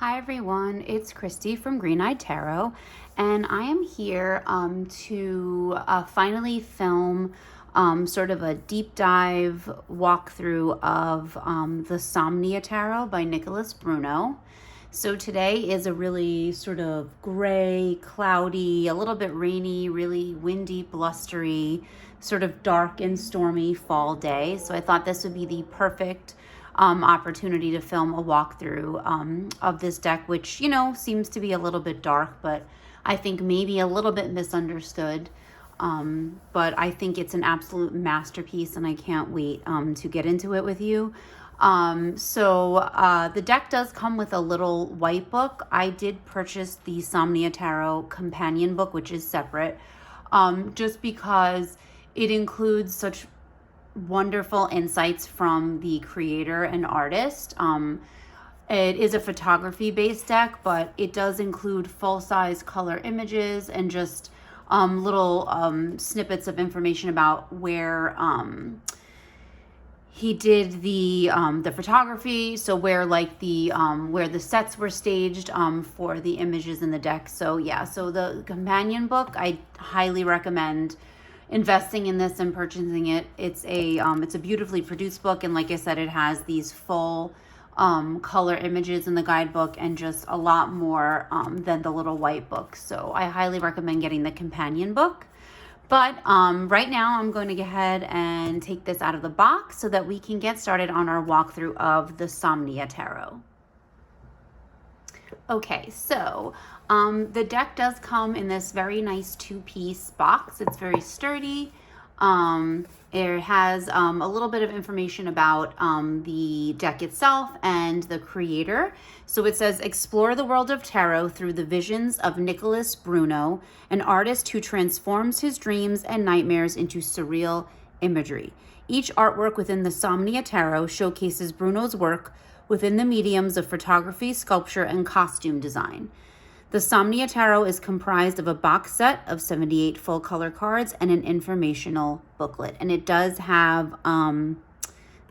Hi everyone, it's Christy from Green Eyed Tarot, and I am here to finally film sort of a deep dive walkthrough of the Somnia Tarot by Nicholas Bruno. So today is a really sort of gray, cloudy, a little bit rainy, really windy, blustery, sort of dark and stormy fall day. So I thought this would be the perfect opportunity to film a walkthrough of this deck, which, seems to be a little bit dark, but I think maybe a little bit misunderstood. But I think it's an absolute masterpiece, and I can't wait to get into it with you. The deck does come with a little white book. I did purchase the Somnia Tarot companion book, which is separate, just because it includes such wonderful insights from the creator and artist. It is a photography based deck, but it does include full size color images and just little snippets of information about where he did the photography, so where where the sets were staged for the images in the deck. So the companion book, I highly recommend investing in this and purchasing it. It's a beautifully produced book, and like I said, it has these full color images in the guidebook and just a lot more than the little white book. So I highly recommend getting the companion book. But right now I'm going to go ahead and take this out of the box so that we can get started on our walkthrough of the Somnia Tarot. Okay, so the deck does come in this very nice two-piece box. It's very sturdy. It has a little bit of information about the deck itself and the creator. So it says, explore the world of tarot through the visions of Nicholas Bruno, an artist who transforms his dreams and nightmares into surreal imagery. Each artwork within the Somnia Tarot showcases Bruno's work within the mediums of photography, sculpture, and costume design. The Somnia Tarot is comprised of a box set of 78 full color cards and an informational booklet. And it does have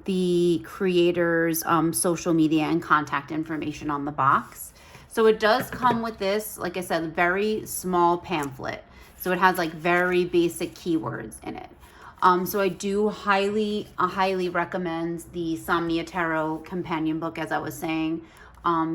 the creator's social media and contact information on the box. So it does come with this, like I said, very small pamphlet. So it has like very basic keywords in it. So I do highly recommend the Somnia Tarot companion book, as I was saying,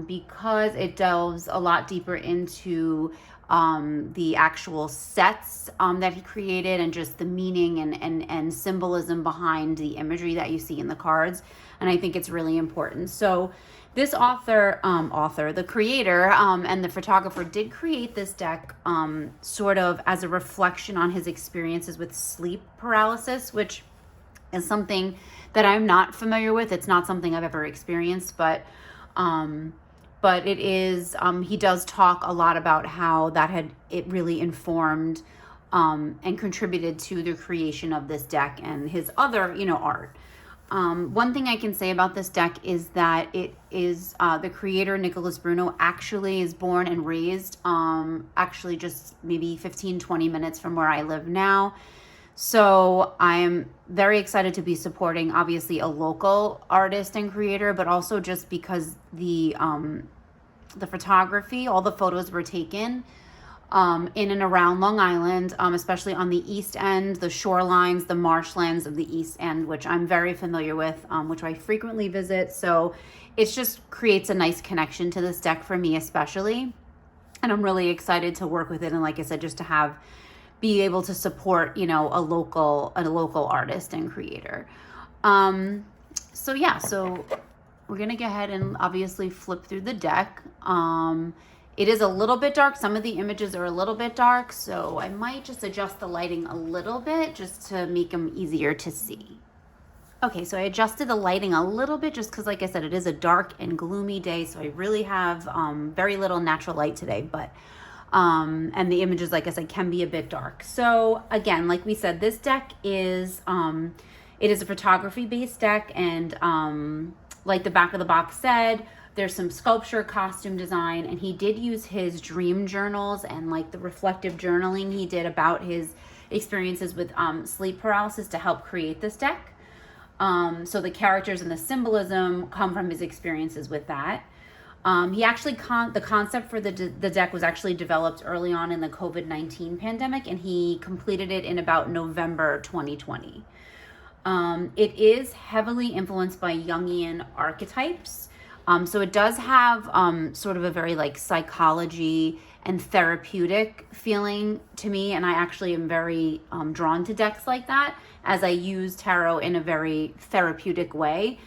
because it delves a lot deeper into the actual sets that he created and just the meaning and symbolism behind the imagery that you see in the cards. And I think it's really important. So this the creator and the photographer did create this deck sort of as a reflection on his experiences with sleep paralysis, which is something that I'm not familiar with. It's not something I've ever experienced, but it is, he does talk a lot about how it really informed and contributed to the creation of this deck and his other, art. One thing I can say about this deck is that it is the creator, Nicholas Bruno, actually is born and raised actually just maybe 15-20 minutes from where I live now. So I'm very excited to be supporting, obviously, a local artist and creator, but also just because the photography, all the photos were taken in and around Long Island, especially on the East End, the shorelines, the marshlands of the East End, which I'm very familiar with, which I frequently visit. So it just creates a nice connection to this deck for me, especially. And I'm really excited to work with it. And like I said, just to be able to support, a local artist and creator. So we're going to go ahead and obviously flip through the deck. It is a little bit dark. Some of the images are a little bit dark, so I might just adjust the lighting a little bit just to make them easier to see. Okay, so I adjusted the lighting a little bit just because, like I said, it is a dark and gloomy day, so I really have very little natural light today, but and the images, like I said, can be a bit dark. So again, like we said, this deck is it is a photography based deck, and like the back of the box said, there's some sculpture, costume design, and he did use his dream journals and like the reflective journaling he did about his experiences with sleep paralysis to help create this deck. So the characters and the symbolism come from his experiences with that. He actually, the concept for the deck was actually developed early on in the COVID-19 pandemic, and he completed it in about November 2020. It is heavily influenced by Jungian archetypes. So it does have sort of a very like psychology and therapeutic feeling to me. And I actually am very drawn to decks like that, as I use tarot in a very therapeutic way.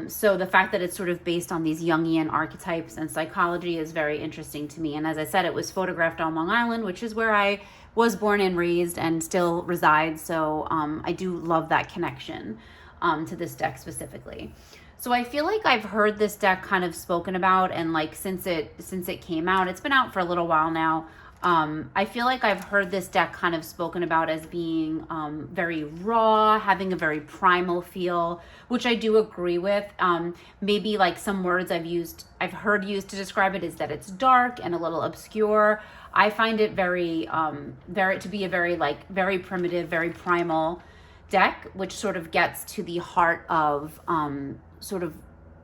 So the fact that it's sort of based on these Jungian archetypes and psychology is very interesting to me. And as I said, it was photographed on Long Island, which is where I was born and raised and still reside. So I do love that connection to this deck specifically. So I feel like I've heard this deck kind of spoken about, and like since it came out, it's been out for a little while now. I feel like I've heard this deck kind of spoken about as being very raw, having a very primal feel, which I do agree with. Maybe like some words I've heard used to describe it is that it's dark and a little obscure. I find it to be a very primitive, very primal deck, which sort of gets to the heart of sort of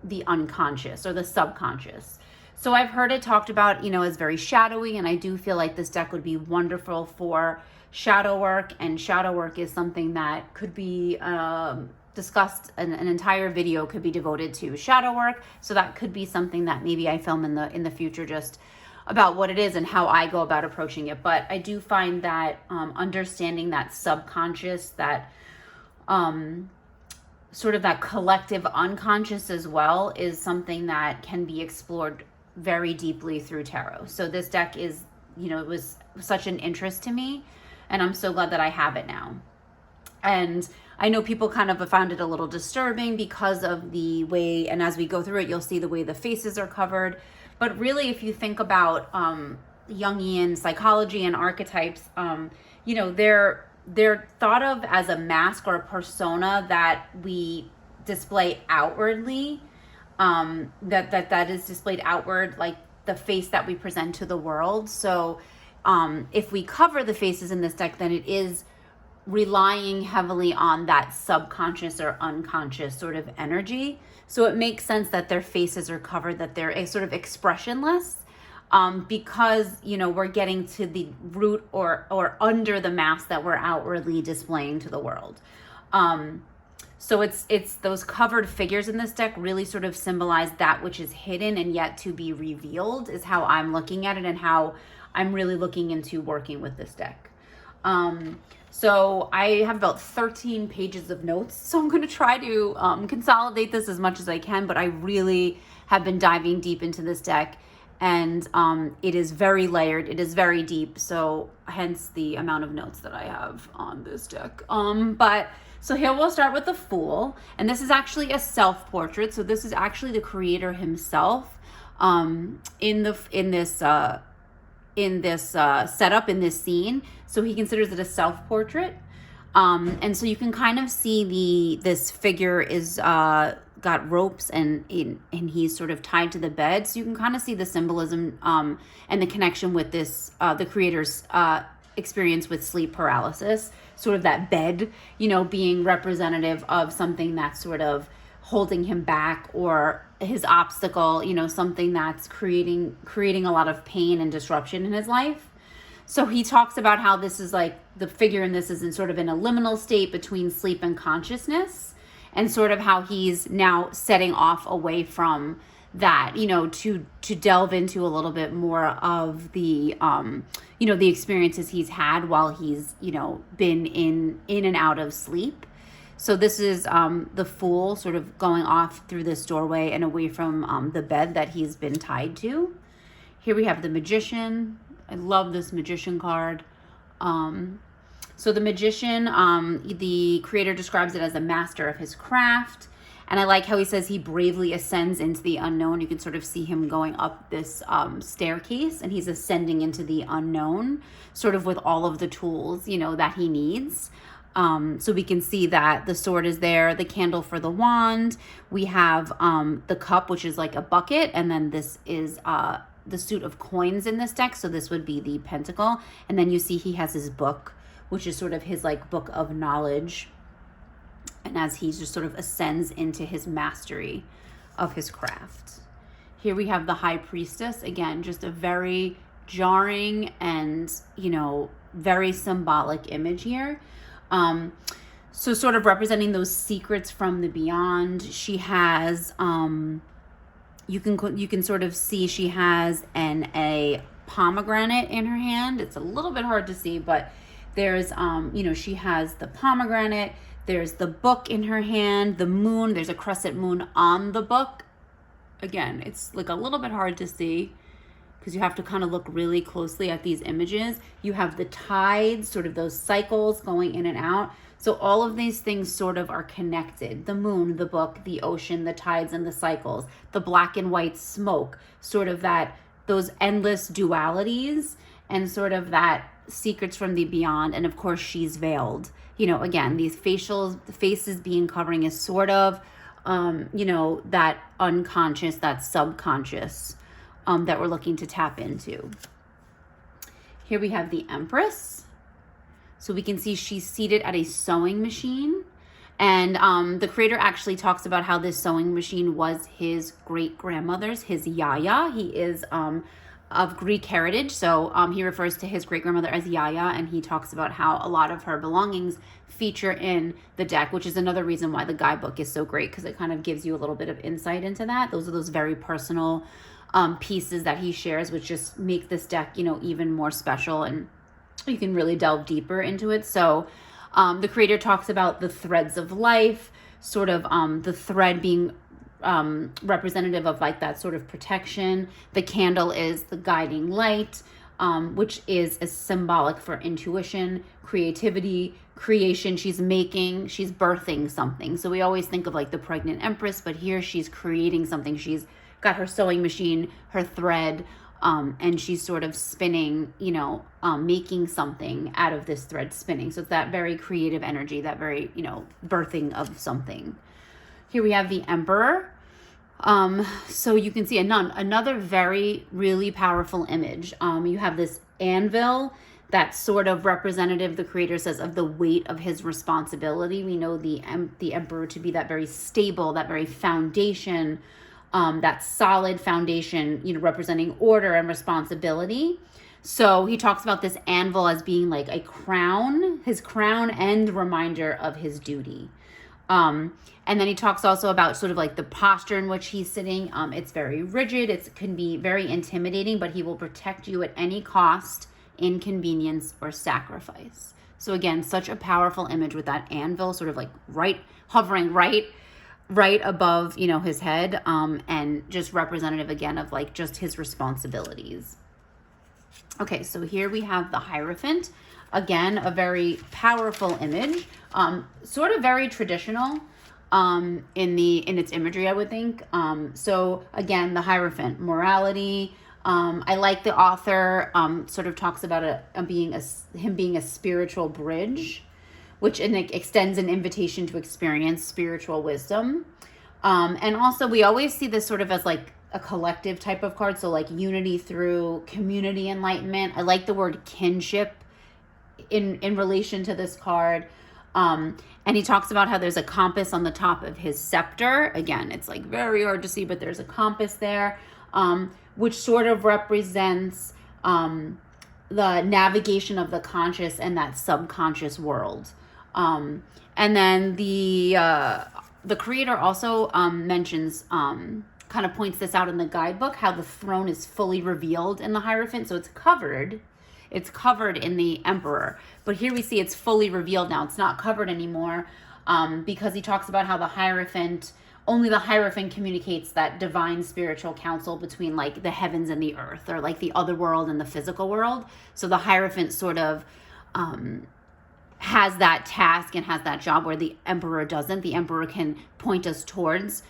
the unconscious or the subconscious. So I've heard it talked about, as very shadowy, and I do feel like this deck would be wonderful for shadow work, and shadow work is something that could be discussed. An entire video could be devoted to shadow work, so that could be something that maybe I film in the future, just about what it is and how I go about approaching it. But I do find that understanding that subconscious, that sort of that collective unconscious as well, is something that can be explored very deeply through tarot. So this deck is, it was such an interest to me, and I'm so glad that I have it now. And I know people kind of found it a little disturbing because of the way, and as we go through it, you'll see the way the faces are covered. But really, if you think about Jungian psychology and archetypes, they're thought of as a mask or a persona that we display outwardly, that is displayed outward, like the face that we present to the world. So if we cover the faces in this deck, then it is relying heavily on that subconscious or unconscious sort of energy. So it makes sense that their faces are covered, that they're sort of expressionless. Because we're getting to the root or under the mask that we're outwardly displaying to the world. So it's those covered figures in this deck really sort of symbolize that which is hidden and yet to be revealed, is how I'm looking at it and how I'm really looking into working with this deck. So I have about 13 pages of notes, so I'm going to try to consolidate this as much as I can, but I really have been diving deep into this deck. And it is very layered. It is very deep. So hence the amount of notes that I have on this deck. So here we'll start with the Fool. And this is actually a self-portrait. So this is actually the creator himself in this setup, in this scene. So he considers it a self-portrait. And so you can kind of see this figure is got ropes and he's sort of tied to the bed. So you can kind of see the symbolism and the connection with this, the creator's experience with sleep paralysis, sort of that bed, being representative of something that's sort of holding him back, or his obstacle, something that's creating a lot of pain and disruption in his life. So he talks about how this is like, the figure in this is in sort of in a liminal state between sleep and consciousness, and sort of how he's now setting off away from that, to delve into a little bit more of the, the experiences he's had while he's, been in and out of sleep. So this is the Fool sort of going off through this doorway and away from the bed that he's been tied to. Here we have the Magician. I love this Magician card. So the Magician, the creator describes it as a master of his craft. And I like how he says he bravely ascends into the unknown. You can sort of see him going up this staircase, and he's ascending into the unknown, sort of with all of the tools, that he needs. So we can see that the sword is there, the candle for the wand. We have the cup, which is like a bucket. And then this is the suit of coins in this deck. So this would be the pentacle. And then you see he has his book, which is sort of his like book of knowledge. And as he just sort of ascends into his mastery of his craft. Here we have the High Priestess. Again, just a very jarring and, you know, very symbolic image here. So sort of representing those secrets from the beyond. She has, you can sort of see she has a pomegranate in her hand. It's a little bit hard to see, but there's, you know, she has the pomegranate. There's the book in her hand, the moon. There's a crescent moon on the book. Again, it's like a little bit hard to see because you have to kind of look really closely at these images. You have the tides, sort of those cycles going in and out. So all of these things sort of are connected. The moon, the book, the ocean, the tides and the cycles, the black and white smoke, sort of those endless dualities and sort of that secrets from the beyond. And of course, she's veiled. You know, again, these faces being covering is sort of, you know, that unconscious, that subconscious that we're looking to tap into. Here we have the Empress. So we can see she's seated at a sewing machine. And the creator actually talks about how this sewing machine was his great-grandmother's, his Yaya. He is of Greek heritage. So he refers to his great-grandmother as Yaya, and he talks about how a lot of her belongings feature in the deck, which is another reason why the guidebook is so great, because it kind of gives you a little bit of insight into that. Those are those very personal pieces that he shares, which just make this deck, you know, even more special, and you can really delve deeper into it. So the creator talks about the threads of life, sort of the thread being representative of like that sort of protection. The candle is the guiding light, which is symbolic for intuition, creativity, creation. She's birthing something. So we always think of like the pregnant empress, but here she's creating something. She's got her sewing machine, her thread, and she's sort of spinning, you know, making something out of this thread spinning. So it's that very creative energy, that very, you know, birthing of something. Here we have the Emperor. So you can see another very, really powerful image. You have this anvil that's sort of representative, the creator says, of the weight of his responsibility. We know the Emperor to be that very stable, that very foundation, that solid foundation, you know, representing order and responsibility. So he talks about this anvil as being like a crown, his crown and reminder of his duty. And then he talks also about sort of like the posture in which he's sitting. It's very rigid. It can be very intimidating, but he will protect you at any cost, inconvenience, or sacrifice. So again, such a powerful image with that anvil sort of like hovering right above, you know, his head, and just representative again of like just his responsibilities. Okay, so here we have the Hierophant. Again, a very powerful image, sort of very traditional in its imagery, I would think. So again, the Hierophant, morality. I like the author sort of talks about him being a spiritual bridge, which extends an invitation to experience spiritual wisdom. And also we always see this sort of as like a collective type of card. So like unity through community enlightenment. I like the word kinship in relation to this card. And he talks about how there's a compass on the top of his scepter. Again, it's like very hard to see, but there's a compass there, which sort of represents the navigation of the conscious and that subconscious world. And then the creator also mentions, kind of points this out in the guidebook, how the throne is fully revealed in the Hierophant. So it's covered in the Emperor, but here we see it's fully revealed now. It's not covered anymore, because he talks about how only the Hierophant communicates that divine spiritual counsel between like the heavens and the earth, or like the other world and the physical world. So the Hierophant sort of has that task and has that job where the Emperor doesn't. The Emperor can point us towards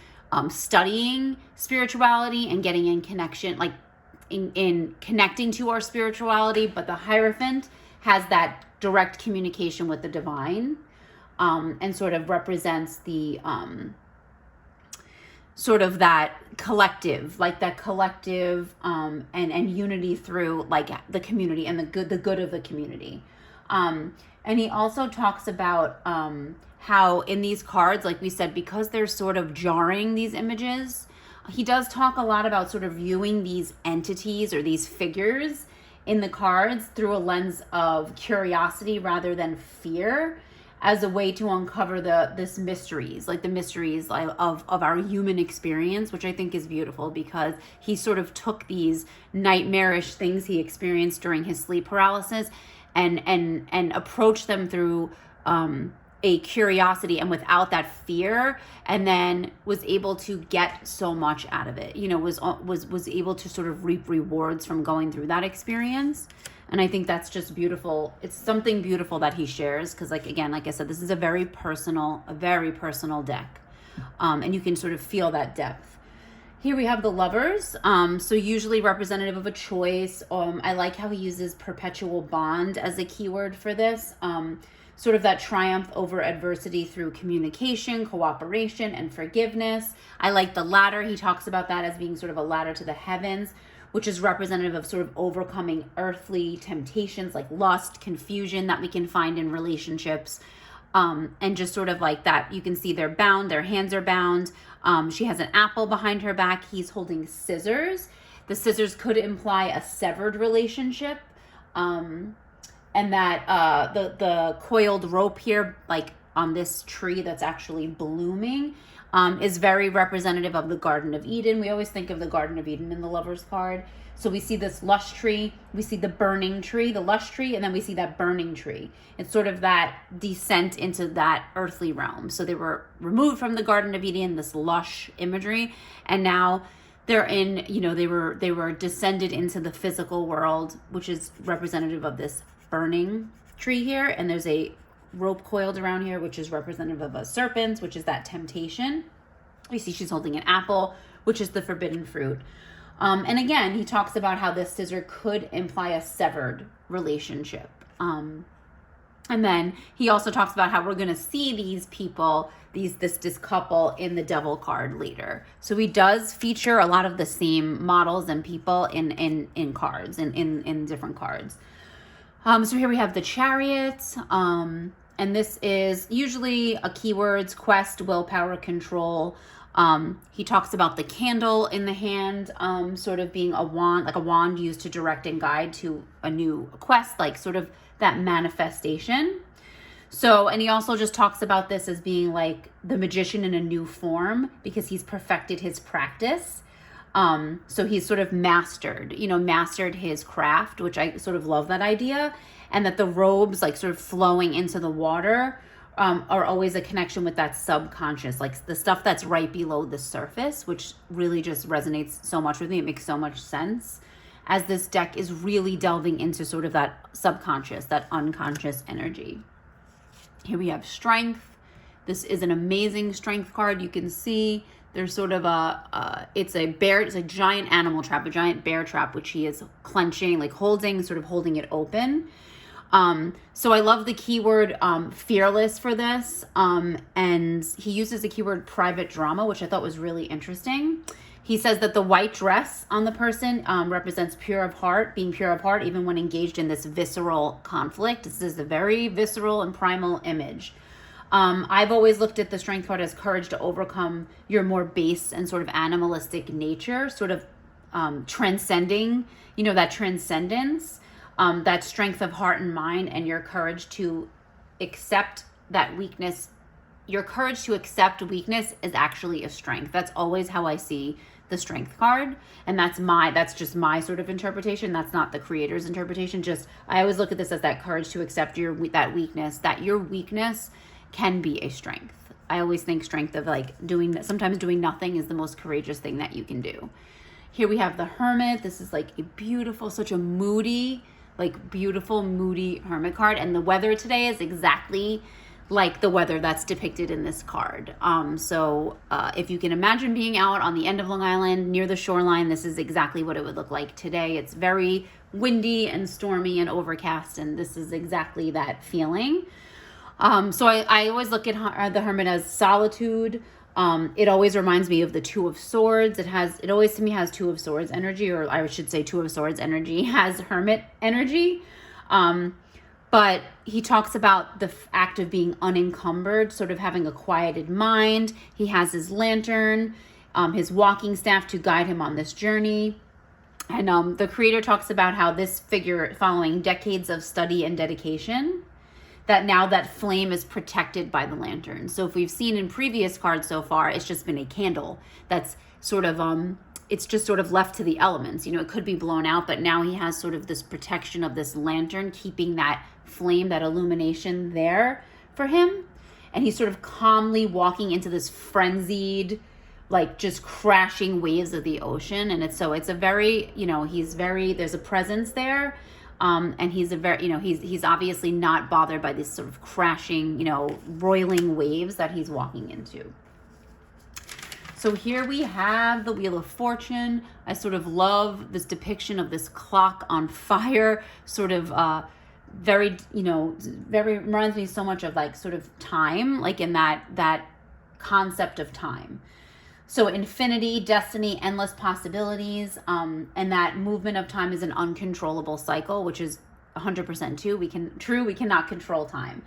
studying spirituality and getting in connection, like in connecting to our spirituality, but the Hierophant has that direct communication with the divine, and sort of represents the sort of that collective, and unity through like the community and the good of the community. And he also talks about how in these cards, like we said, because they're sort of jarring, these images, he does talk a lot about sort of viewing these entities or these figures in the cards through a lens of curiosity rather than fear, as a way to uncover this mysteries, like the mysteries of our human experience, which I think is beautiful, because he sort of took these nightmarish things he experienced during his sleep paralysis and approached them through a curiosity and without that fear, and then was able to get so much out of it, was able to sort of reap rewards from going through that experience. And I think that's just beautiful. It's something beautiful that he shares, because like I said, this is a very personal deck. And you can sort of feel that depth. Here we have the Lovers. So usually representative of a choice. I like how he uses perpetual bond as a keyword for this. Sort of that triumph over adversity through communication, cooperation, and forgiveness. I like the ladder. He talks about that as being sort of a ladder to the heavens, which is representative of sort of overcoming earthly temptations like lust, confusion that we can find in relationships. And just sort of like that, you can see they're bound, their hands are bound. She has an apple behind her back. He's holding scissors. The scissors could imply a severed relationship. And that the coiled rope here, like on this tree that's actually blooming, is very representative of the Garden of Eden. We always think of the Garden of Eden in the Lovers card. So we see this lush tree, we see the burning tree, the lush tree, and then we see that burning tree. It's sort of that descent into that earthly realm. So they were removed from the Garden of Eden, this lush imagery, and now they're in, they were descended into the physical world, which is representative of this burning tree here. And there's a rope coiled around here, which is representative of a serpent, which is that temptation. We see she's holding an apple, which is the forbidden fruit. And again, he talks about how this scissor could imply a severed relationship. And then he also talks about how we're going to see these people, this couple in the Devil card later. So he does feature a lot of the same models and people in cards, in different cards. So here we have the Chariot, and this is usually a keywords, quest, willpower, control. He talks about the candle in the hand, sort of being a wand, like a wand used to direct and guide to a new quest, like sort of that manifestation. So, and he also just talks about this as being like the magician in a new form, because he's perfected his practice. So he's sort of mastered his craft, which I sort of love that idea. And that the robes, like sort of flowing into the water, are always a connection with that subconscious, like the stuff that's right below the surface, which really just resonates so much with me. It makes so much sense, as this deck is really delving into sort of that subconscious, that unconscious energy. Here we have Strength. This is an amazing strength card. You can see there's sort of it's a giant animal trap, a giant bear trap, which he is clenching, like holding it open. So I love the keyword fearless for this. And he uses the keyword private drama, which I thought was really interesting. He says that the white dress on the person represents being pure of heart, even when engaged in this visceral conflict. This is a very visceral and primal image. I've always looked at the strength card as courage to overcome your more base and sort of animalistic nature, sort of transcending, that transcendence, that strength of heart and mind, and your courage to accept that weakness. Your courage to accept weakness is actually a strength. That's always how I see the strength card. And that's just my sort of interpretation. That's not the creator's interpretation. I always look at this as that courage to accept that weakness, that your weakness can be a strength. I always think strength of like sometimes doing nothing is the most courageous thing that you can do. Here we have the Hermit. This is like a beautiful, such a moody, beautiful, moody Hermit card. And the weather today is exactly like the weather that's depicted in this card. So if you can imagine being out on the end of Long Island near the shoreline, this is exactly what it would look like today. It's very windy and stormy and overcast, and this is exactly that feeling. So I always look at the Hermit as solitude. It always reminds me of the Two of Swords. It always to me has Two of Swords energy, or I should say Two of Swords energy has Hermit energy. But he talks about the act of being unencumbered, sort of having a quieted mind. He has his lantern. his walking staff to guide him on this journey. And the creator talks about how this figure, following decades of study and dedication, that now that flame is protected by the lantern. So if we've seen in previous cards so far, it's just been a candle that's sort of, it's just sort of left to the elements. You know, it could be blown out, but now he has sort of this protection of this lantern, keeping that flame, that illumination there for him. And he's sort of calmly walking into this frenzied, like just crashing waves of the ocean. And it's a very, you know, there's a presence there. And he's he's obviously not bothered by this sort of crashing, you know, roiling waves that he's walking into. So here we have the Wheel of Fortune. I sort of love this depiction of this clock on fire, sort of very, you know, very reminds me so much of like sort of time, like in that concept of time. So infinity, destiny, endless possibilities, and that movement of time is an uncontrollable cycle, which is 100% true. We cannot control time.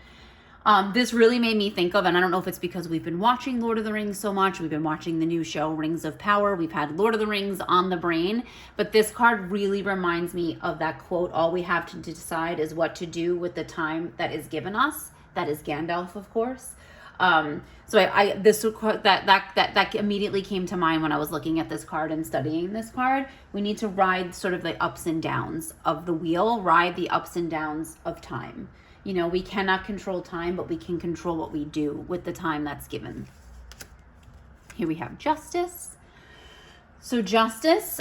This really made me think of, and I don't know if it's because we've been watching Lord of the Rings so much, we've been watching the new show Rings of Power, we've had Lord of the Rings on the brain, but this card really reminds me of that quote, all we have to decide is what to do with the time that is given us. That is Gandalf, of course. So that immediately came to mind when I was looking at this card and studying this card. We need to ride sort of the ups and downs of the wheel, ride the ups and downs of time. You know, we cannot control time, but we can control what we do with the time that's given. Here we have Justice. So Justice,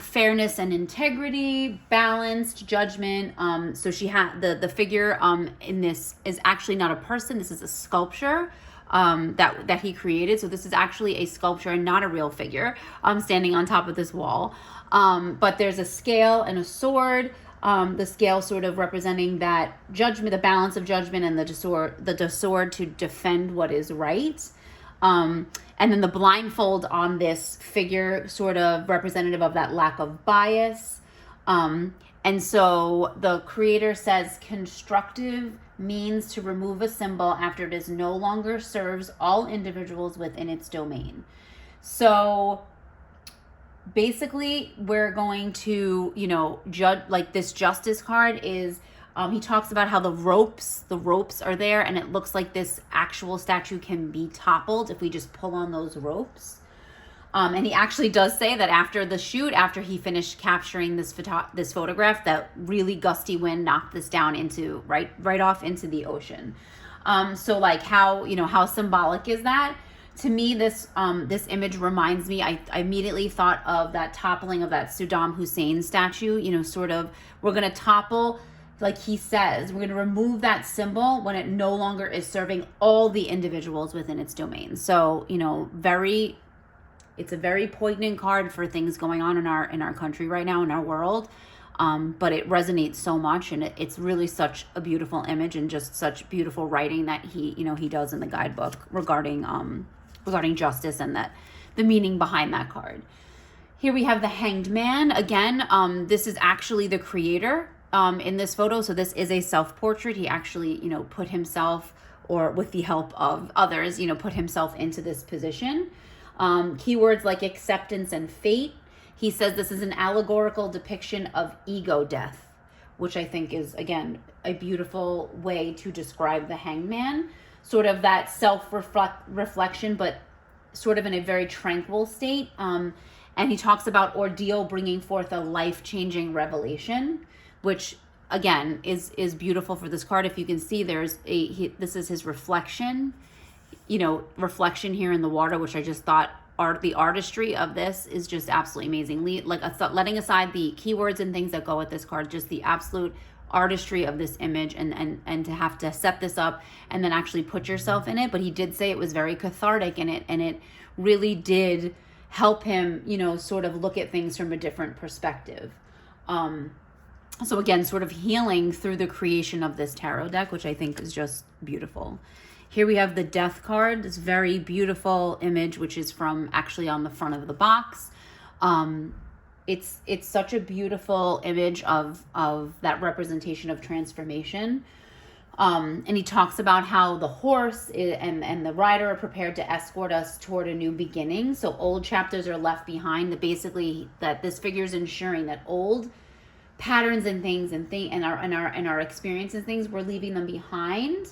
fairness and integrity, balanced judgment. So she had the figure in this is actually not a person. This is a sculpture that he created. So this is actually a sculpture and not a real figure standing on top of this wall. But there's a scale and a sword. The scale sort of representing that judgment, the balance of judgment, and the sword to defend what is right. And then the blindfold on this figure, sort of representative of that lack of bias. And so the creator says constructive means to remove a symbol after it is no longer serves all individuals within its domain. So basically we're going to, you know, judge, like this Justice card is, he talks about how the ropes are there, and it looks like this actual statue can be toppled if we just pull on those ropes. And he actually does say that after the shoot, after he finished capturing this photograph, that really gusty wind knocked this down into right off into the ocean. So like how symbolic is that? To me, this image reminds me, I immediately thought of that toppling of that Saddam Hussein statue, you know, sort of, we're going to topple, like he says, we're going to remove that symbol when it no longer is serving all the individuals within its domain. So, you know, it's a very poignant card for things going on in our country right now, in our world. But it resonates so much, and it's really such a beautiful image and just such beautiful writing that he does in the guidebook regarding justice and that the meaning behind that card. Here we have the Hanged Man. Again, this is actually the creator in this photo. So this is a self-portrait. He actually, you know, put himself, or with the help of others, you know, put himself into this position. Keywords like acceptance and fate. He says this is an allegorical depiction of ego death, which I think is, again, a beautiful way to describe the Hanged Man. Sort of that self-reflection, but sort of in a very tranquil state. And he talks about ordeal bringing forth a life-changing revelation, which again is beautiful for this card. If you can see, this is his reflection, you know, reflection here in the water, which I just thought the artistry of this is just absolutely amazing. Like letting aside the keywords and things that go with this card, just the absolute artistry of this image, and to have to set this up and then actually put yourself in it. But he did say it was very cathartic, and it really did help him, you know, sort of look at things from a different perspective. So again, sort of healing through the creation of this tarot deck, which I think is just beautiful. Here we have the Death card, this very beautiful image, which is from actually on the front of the box. It's such a beautiful image of that representation of transformation. And he talks about how the horse and the rider are prepared to escort us toward a new beginning. So old chapters are left behind. That basically, that this figure is ensuring that old patterns and things and our experiences and things, we're leaving them behind,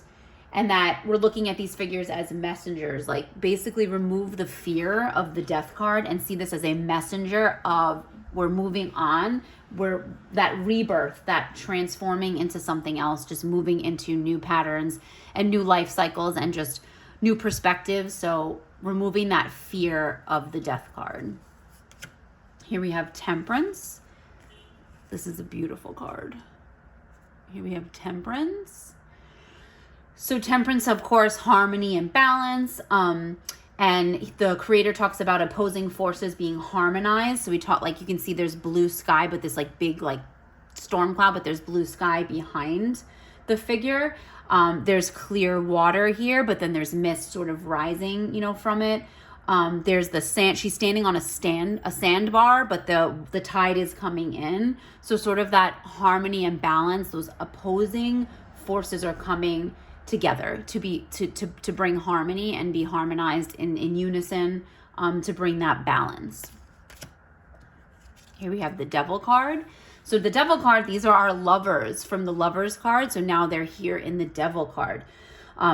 and that we're looking at these figures as messengers. Like, basically remove the fear of the death card and see this as a messenger of, we're moving on, we're that rebirth, that transforming into something else, just moving into new patterns and new life cycles and just new perspectives. So removing that fear of the death card. Here we have Temperance. This is a beautiful card. Here we have Temperance. So Temperance, of course, harmony and balance. And the creator talks about opposing forces being harmonized. So we talk, like, you can see there's blue sky, but this like big like storm cloud, but there's blue sky behind the figure. There's clear water here, but then there's mist sort of rising, you know, from it. There's the sand. She's standing on a sandbar, but the tide is coming in. So sort of that harmony and balance, those opposing forces are coming together to bring harmony and be harmonized in unison, to bring that balance. Here we have the Devil card. So the Devil card, these are our lovers from the Lovers card. So now they're here in the Devil card.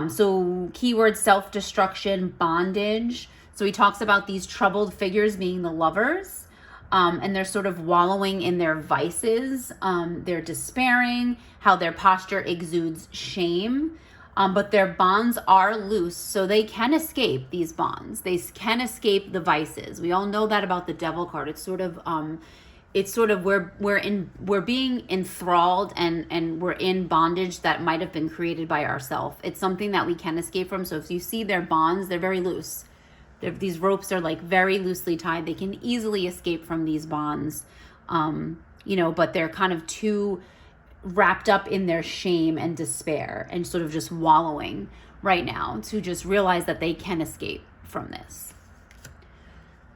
So keyword self-destruction, bondage. So he talks about these troubled figures being the lovers, and they're sort of wallowing in their vices. They're despairing, how their posture exudes shame. But their bonds are loose, so they can escape these bonds. They can escape the vices. We all know that about the Devil card. It's sort of we're being enthralled and we're in bondage that might have been created by ourselves. It's something that we can escape from. So if you see their bonds, they're very loose. These ropes are like very loosely tied. They can easily escape from these bonds, you know, but they're kind of too wrapped up in their shame and despair and sort of just wallowing right now to just realize that they can escape from this.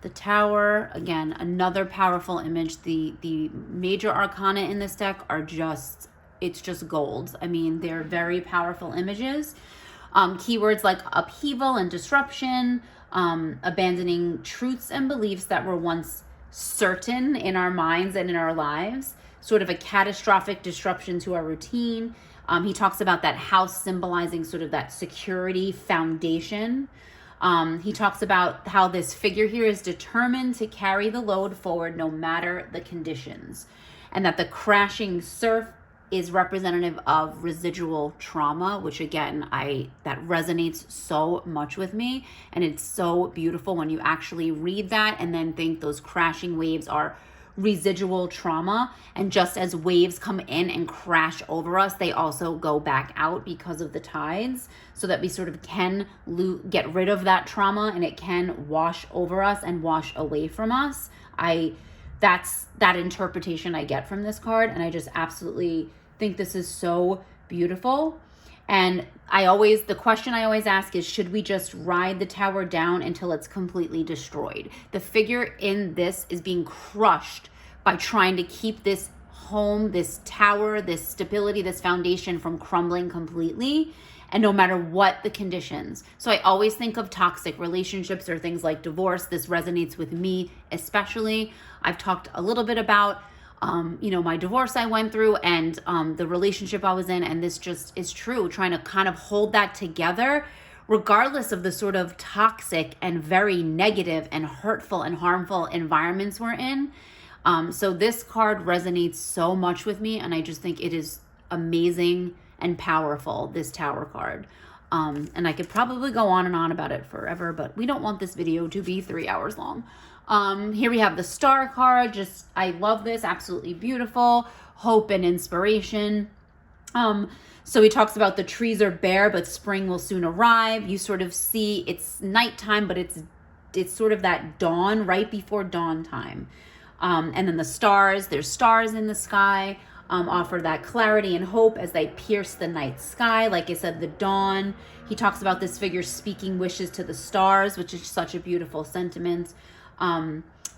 The Tower, again, another powerful image. The major arcana in this deck are just, it's just gold. I mean, they're very powerful images. Keywords like upheaval and disruption, abandoning truths and beliefs that were once certain in our minds and in our lives, sort of a catastrophic disruption to our routine. He talks about that house symbolizing sort of that security foundation. He talks about how this figure here is determined to carry the load forward no matter the conditions, and that the crashing surf is representative of residual trauma, which again, that resonates so much with me. And it's so beautiful when you actually read that and then think those crashing waves are residual trauma. And just as waves come in and crash over us, they also go back out because of the tides, so that we sort of can get rid of that trauma and it can wash over us and wash away from us. That's that interpretation I get from this card, and I just absolutely think this is so beautiful. And the question I always ask is, should we just ride the tower down until it's completely destroyed? The figure in this is being crushed by trying to keep this home, this tower, this stability, this foundation from crumbling completely, and no matter what the conditions. So I always think of toxic relationships or things like divorce. This resonates with me especially. I've talked a little bit about my divorce I went through and the relationship I was in, and this just is true, trying to kind of hold that together regardless of the sort of toxic and very negative and hurtful and harmful environments we're in. So this card resonates so much with me, and I just think it is amazing and powerful, this Tower card. And I could probably go on and on about it forever, but we don't want this video to be 3 hours long. Here we have the Star card. I love this. Absolutely beautiful. Hope and inspiration. So he talks about the trees are bare, but spring will soon arrive. You sort of see it's nighttime, but it's sort of that dawn, right before dawn time. And then the stars, there's stars in the sky, offer that clarity and hope as they pierce the night sky. Like I said, the dawn. He talks about this figure speaking wishes to the stars, which is such a beautiful sentiment.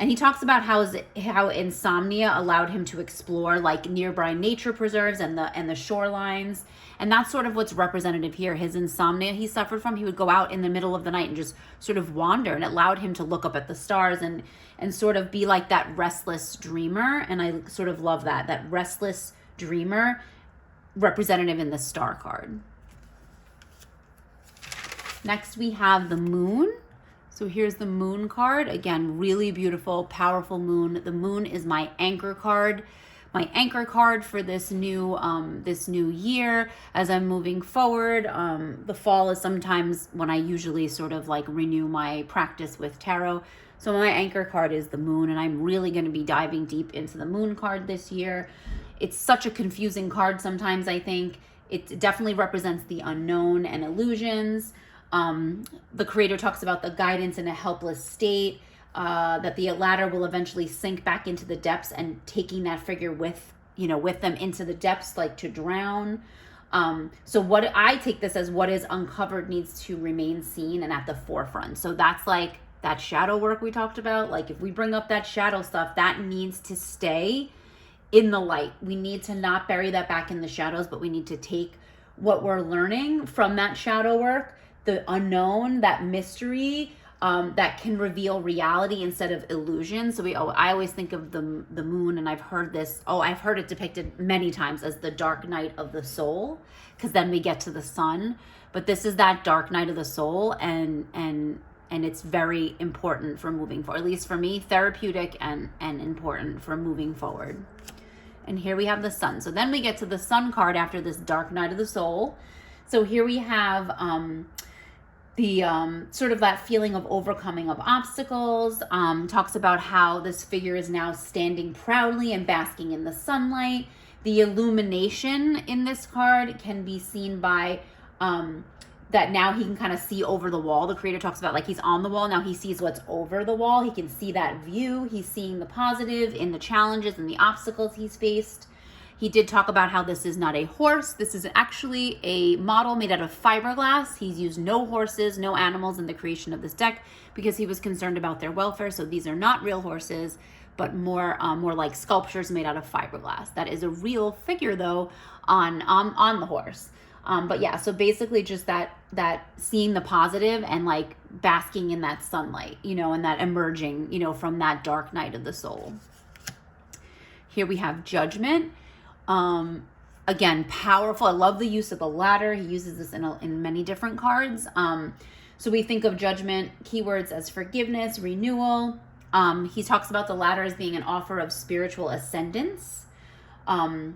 And he talks about how insomnia allowed him to explore like nearby nature preserves and the shorelines. And that's sort of what's representative here. His insomnia he suffered from, he would go out in the middle of the night and just sort of wander, and it allowed him to look up at the stars and sort of be like that restless dreamer. And I sort of love that restless dreamer representative in the star card. Next we have the moon. So here's the moon card. Again, really beautiful, powerful moon. The moon is my anchor card. My anchor card for this new year as I'm moving forward. The fall is sometimes when I usually sort of like renew my practice with tarot. So my anchor card is the moon, and I'm really going to be diving deep into the moon card this year. It's such a confusing card sometimes, I think. It definitely represents the unknown and illusions. The creator talks about the guidance in a helpless state, that the ladder will eventually sink back into the depths, and taking that figure with them into the depths, like to drown. So what I take this as, what is uncovered needs to remain seen and at the forefront. So that's like that shadow work we talked about. Like if we bring up that shadow stuff, that needs to stay in the light. We need to not bury that back in the shadows, but we need to take what we're learning from that shadow work, the unknown, that mystery, that can reveal reality instead of illusion. So I always think of the moon, and I've heard it depicted many times as the dark night of the soul, because then we get to the sun. But this is that dark night of the soul, and it's very important for moving forward. At least for me, therapeutic and important for moving forward. And here we have the sun. So then we get to the sun card after this dark night of the soul. So here we have the sort of that feeling of overcoming of obstacles. Talks about how this figure is now standing proudly and basking in the sunlight. The illumination in this card can be seen by that now he can kind of see over the wall. The creator talks about like he's on the wall, now he sees what's over the wall. He can see that view. He's seeing the positive in the challenges and the obstacles he's faced. He did talk about how this is not a horse. This is actually a model made out of fiberglass. He's used no horses, no animals in the creation of this deck because he was concerned about their welfare. So these are not real horses, but more like sculptures made out of fiberglass. That is a real figure though on the horse. But yeah, so basically just that seeing the positive and like basking in that sunlight, and that emerging, from that dark night of the soul. Here we have judgment. Again, powerful. I love the use of the ladder. He uses this in many different cards. So we think of judgment keywords as forgiveness, renewal. He talks about the ladder as being an offer of spiritual ascendance, via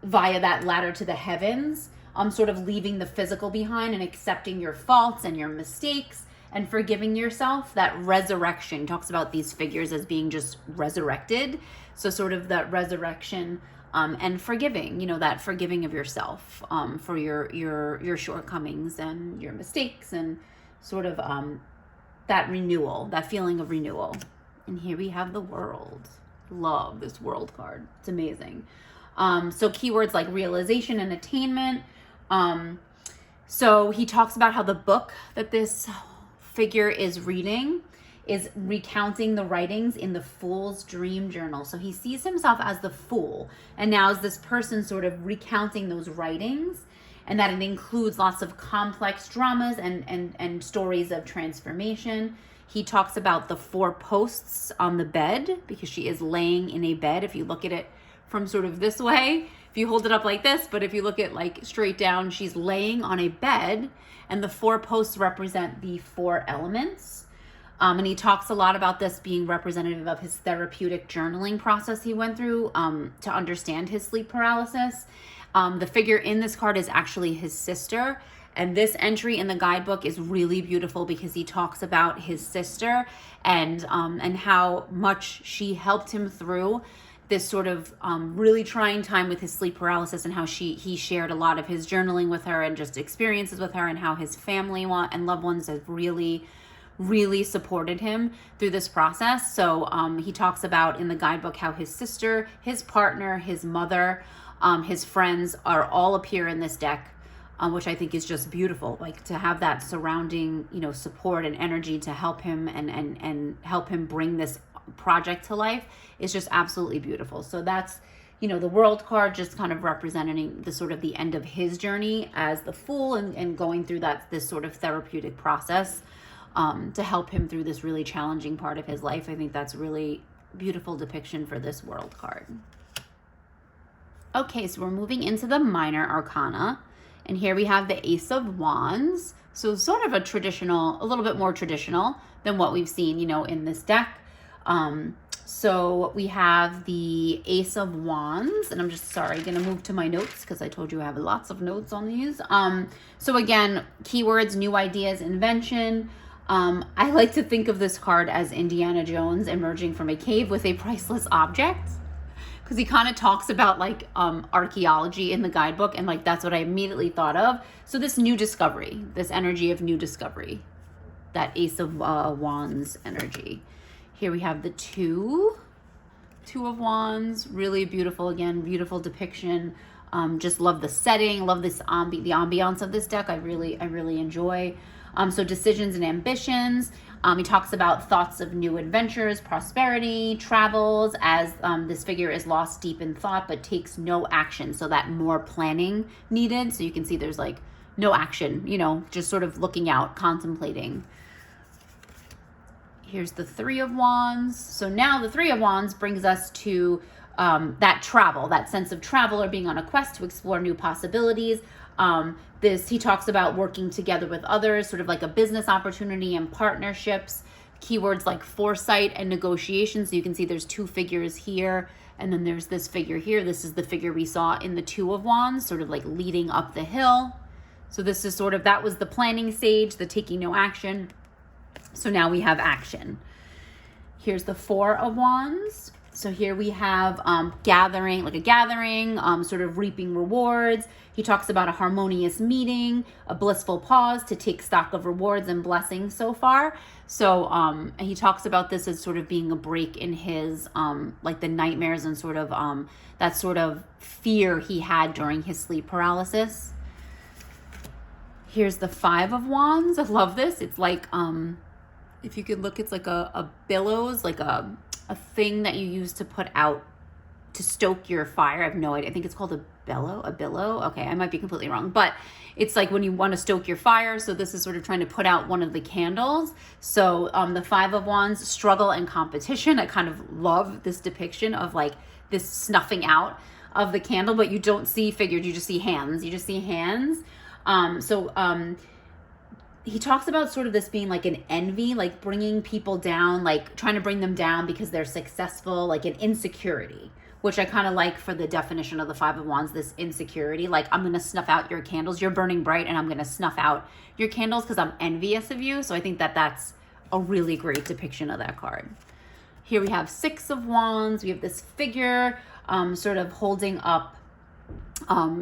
that ladder to the heavens. Sort of leaving the physical behind and accepting your faults and your mistakes and forgiving yourself. That resurrection talks about these figures as being just resurrected. So sort of that resurrection, and forgiving, that forgiving of yourself, for your shortcomings and your mistakes, and sort of, that renewal, that feeling of renewal. And here we have the world. Love this world card. It's amazing. So keywords like realization and attainment. So he talks about how the book that this figure is reading is recounting the writings in the Fool's Dream Journal. So he sees himself as the fool, and now is this person sort of recounting those writings, and that it includes lots of complex dramas and stories of transformation. He talks about the 4 posts on the bed, because she is laying in a bed. If you look at it from sort of this way, if you hold it up like this, but if you look at like straight down, she's laying on a bed, and the 4 posts represent the 4 elements. And he talks a lot about this being representative of his therapeutic journaling process he went through, to understand his sleep paralysis. The figure in this card is actually his sister. And this entry in the guidebook is really beautiful because he talks about his sister and how much she helped him through this sort of really trying time with his sleep paralysis, and how he shared a lot of his journaling with her and just experiences with her, and how his family and loved ones have really, really supported him through this process. So he talks about in the guidebook how his sister, his partner, his mother, his friends all appear in this deck, which I think is just beautiful. Like to have that surrounding, support and energy to help him and help him bring this project to life is just absolutely beautiful. So that's, you know, the World card just kind of representing the sort of the end of his journey as the Fool, and going through this sort of therapeutic process to help him through this really challenging part of his life. I think that's really beautiful depiction for this World card. Okay, so we're moving into the minor arcana, and here we have the Ace of Wands. So sort of a little bit more traditional than what we've seen, you know, in this deck. So we have the Ace of Wands, and I'm just going to move to my notes because I told you I have lots of notes on these. So again, keywords, new ideas, invention. I like to think of this card as Indiana Jones emerging from a cave with a priceless object, because he kind of talks about like archaeology in the guidebook, and like that's what I immediately thought of. So this new discovery, this energy of new discovery, that Ace of Wands energy. Here we have the Two of Wands, really beautiful, again, beautiful depiction. Just love the setting, love this the ambiance of this deck. I really enjoy. So decisions and ambitions. He talks about thoughts of new adventures, prosperity, travels, as this figure is lost deep in thought but takes no action. So that more planning needed. So you can see there's like no action, you know, just sort of looking out, contemplating. Here's the Three of Wands. So now the Three of Wands brings us to that travel, that sense of travel or being on a quest to explore new possibilities. He talks about working together with others, sort of like a business opportunity and partnerships. Keywords like foresight and negotiation. So you can see there's two figures here, and then there's this figure here. This is the figure we saw in the Two of Wands, sort of like leading up the hill. So this is sort of, that was the planning stage, the taking no action. So now we have action. Here's the Four of Wands. So here we have gathering, sort of reaping rewards. He talks about a harmonious meeting, a blissful pause to take stock of rewards and blessings so far. So and he talks about this as sort of being a break in his like the nightmares and sort of that sort of fear he had during his sleep paralysis. Here's the Five of Wands. I love this. It's like if you could look, it's like a billows, like a thing that you use to put out to stoke your fire. I have no idea. I think it's called a billow. Okay, I might be completely wrong, but it's like when you want to stoke your fire. So this is sort of trying to put out one of the candles. So the Five of Wands, struggle and competition. I kind of love this depiction of like this snuffing out of the candle, but you don't see figures, you just see hands. He talks about sort of this being like an envy, like bringing people down, like trying to bring them down because they're successful, like an insecurity, which I kind of like for the definition of the Five of Wands, this insecurity. Like, I'm going to snuff out your candles. You're burning bright, and I'm going to snuff out your candles because I'm envious of you. So I think that that's a really great depiction of that card. Here we have Six of Wands. We have this figure sort of holding up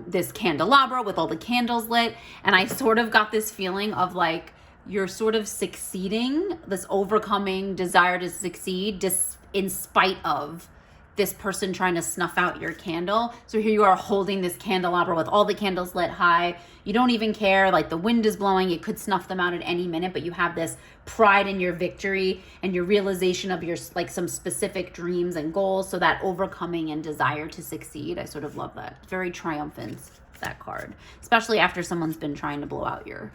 this candelabra with all the candles lit, and I sort of got this feeling of like you're sort of succeeding, this overcoming desire to succeed in spite of this person trying to snuff out your candle. So here you are holding this candelabra with all the candles lit high. You don't even care, like the wind is blowing, it could snuff them out at any minute, but you have this pride in your victory and your realization of your like some specific dreams and goals. So that overcoming and desire to succeed, I sort of love that. Very triumphant, that card, especially after someone's been trying to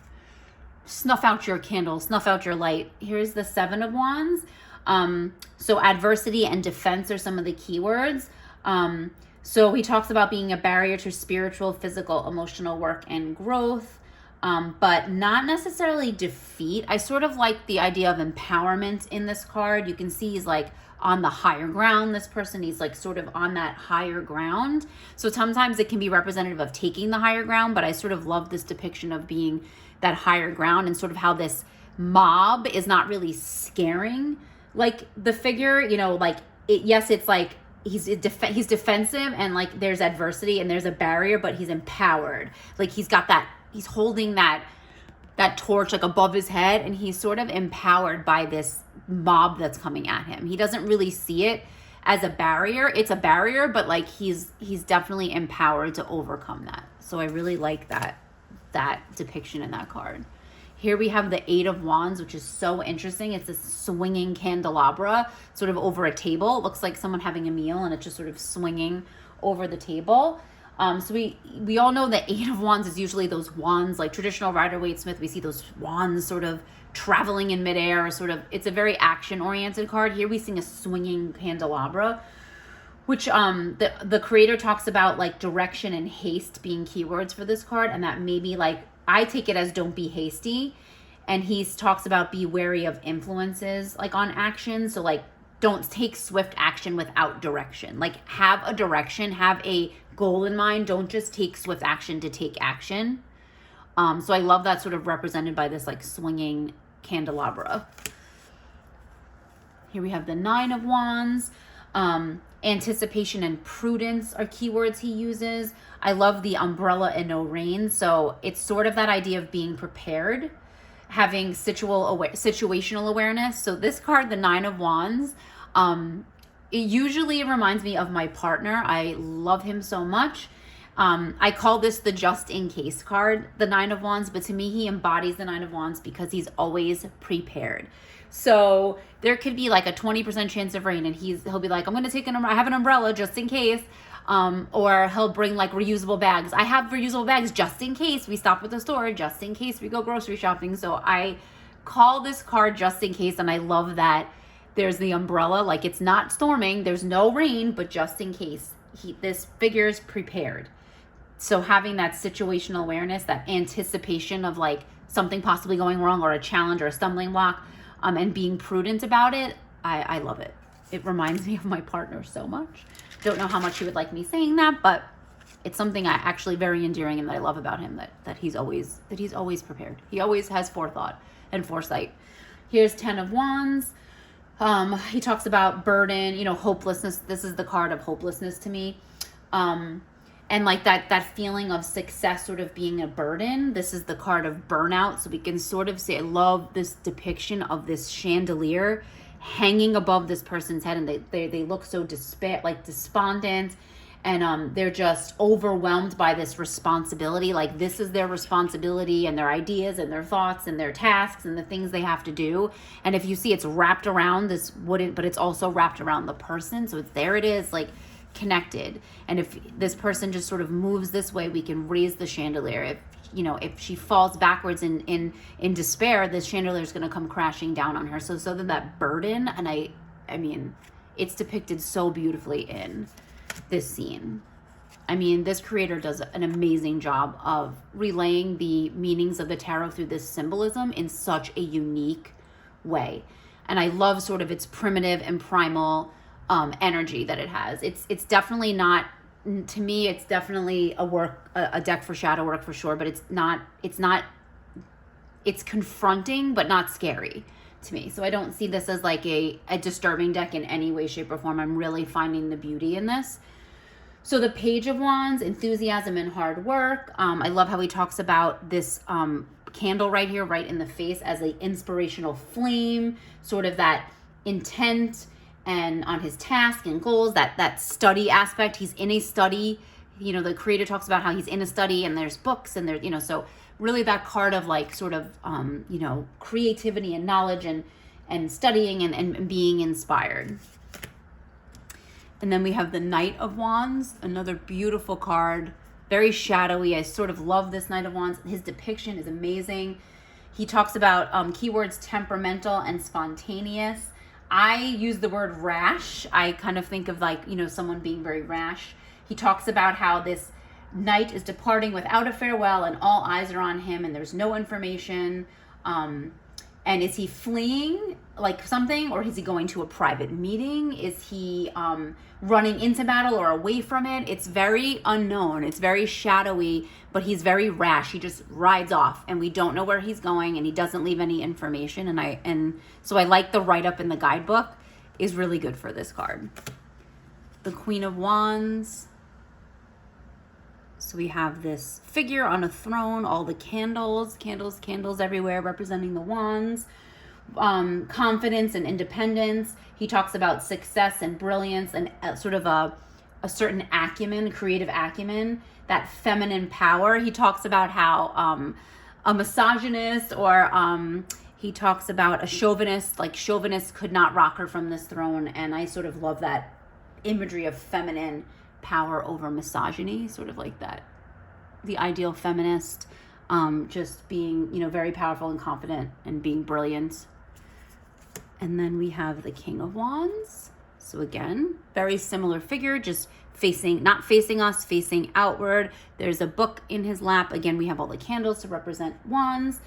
snuff out your candle, snuff out your light. Here's the Seven of Wands. So adversity and defense are some of the keywords. So he talks about being a barrier to spiritual, physical, emotional work and growth, but not necessarily defeat. I sort of like the idea of empowerment in this card. You can see he's like on the higher ground. This person, he's like sort of on that higher ground. So sometimes it can be representative of taking the higher ground, but I sort of love this depiction of being that higher ground and sort of how this mob is not really scaring like the figure, you know, like it's like he's defensive and like there's adversity and there's a barrier, but he's empowered. Like he's holding that torch like above his head, and he's sort of empowered by this mob that's coming at him. He doesn't really see it as a barrier. It's a barrier, but like he's definitely empowered to overcome that. So I really like that depiction in that card. Here we have the Eight of Wands, which is so interesting. It's a swinging candelabra sort of over a table. It looks like someone having a meal, and it's just sort of swinging over the table. So we all know that Eight of Wands is usually those wands, like traditional Rider-Waite-Smith. We see those wands sort of traveling in midair, sort of. It's a very action-oriented card. Here we see a swinging candelabra, which the creator talks about like direction and haste being keywords for this card, and that maybe like I take it as don't be hasty, and he talks about be wary of influences like on action. So like don't take swift action without direction. Like have a direction, have a goal in mind. Don't just take swift action to take action. So I love that sort of represented by this like swinging candelabra. Here we have the Nine of Wands. Anticipation and prudence are keywords he uses. I love the umbrella and no rain. So it's sort of that idea of being prepared, having situational awareness. So this card, the Nine of Wands, it usually reminds me of my partner. I love him so much. I call this the just in case card, the Nine of Wands, but to me, he embodies the Nine of Wands because he's always prepared. So there could be like a 20% chance of rain, and he'll be like, I'm going to take I have an umbrella just in case. Or he'll bring like reusable bags. I have reusable bags just in case we stop at the store, just in case we go grocery shopping. So I call this card just in case, and I love that there's the umbrella. Like it's not storming, there's no rain, but just in case. This figure's prepared. So having that situational awareness, that anticipation of like something possibly going wrong or a challenge or a stumbling block, and being prudent about it, I love it. It reminds me of my partner so much. Don't know how much he would like me saying that, but it's something I actually very endearing and that I love about him, that he's always prepared. He always has forethought and foresight. Here's 10 of Wands. He talks about burden, hopelessness. This is the card of hopelessness to me. And like that feeling of success sort of being a burden. This is the card of burnout. So we can sort of say, I love this depiction of this chandelier hanging above this person's head, and they look so despondent, and they're just overwhelmed by this responsibility. Like this is their responsibility, and their ideas and their thoughts and their tasks and the things they have to do. And if you see, it's wrapped around this wooden, but it's also wrapped around the person. So there it is, like connected. And if this person just sort of moves this way, we can raise the chandelier. If she falls backwards in despair, this chandelier is going to come crashing down on her. So that burden, and I mean, it's depicted so beautifully in this scene. I mean, this creator does an amazing job of relaying the meanings of the tarot through this symbolism in such a unique way. And I love sort of its primitive and primal energy that it has. It's definitely not, to me, it's definitely a deck for shadow work for sure, but it's confronting, but not scary to me. So I don't see this as like a disturbing deck in any way, shape, or form. I'm really finding the beauty in this. So the Page of Wands, enthusiasm and hard work. I love how he talks about this candle right here, right in the face, as an inspirational flame, sort of that intent and on his task and goals, that study aspect. He's in a study. The creator talks about how he's in a study, and there's books, and there's, so really that card of like sort of, creativity and knowledge and studying and being inspired. And then we have the Knight of Wands, another beautiful card, very shadowy. I sort of love this Knight of Wands. His depiction is amazing. He talks about keywords temperamental and spontaneous. I use the word rash. I kind of think of like, someone being very rash. He talks about how this knight is departing without a farewell, and all eyes are on him, and there's no information. And is he fleeing like something, or is he going to a private meeting? Is he running into battle or away from it? It's very unknown. It's very shadowy, but he's very rash. He just rides off, and we don't know where he's going, and he doesn't leave any information. And so I like the write-up in the guidebook is really good for this card. The Queen of Wands. So we have this figure on a throne, all the candles everywhere representing the wands, confidence and independence. He talks about success and brilliance and sort of a certain acumen, creative acumen, that feminine power. He talks about how a misogynist, or he talks about a chauvinist, like chauvinists could not rock her from this throne. And I sort of love that imagery of feminine power over misogyny, sort of like that, the ideal feminist, just being, you know, very powerful and confident and being brilliant. And then we have the King of Wands. So again, very similar figure, just not facing us, facing outward. There's a book in his lap. Again, we have all the candles to represent wands.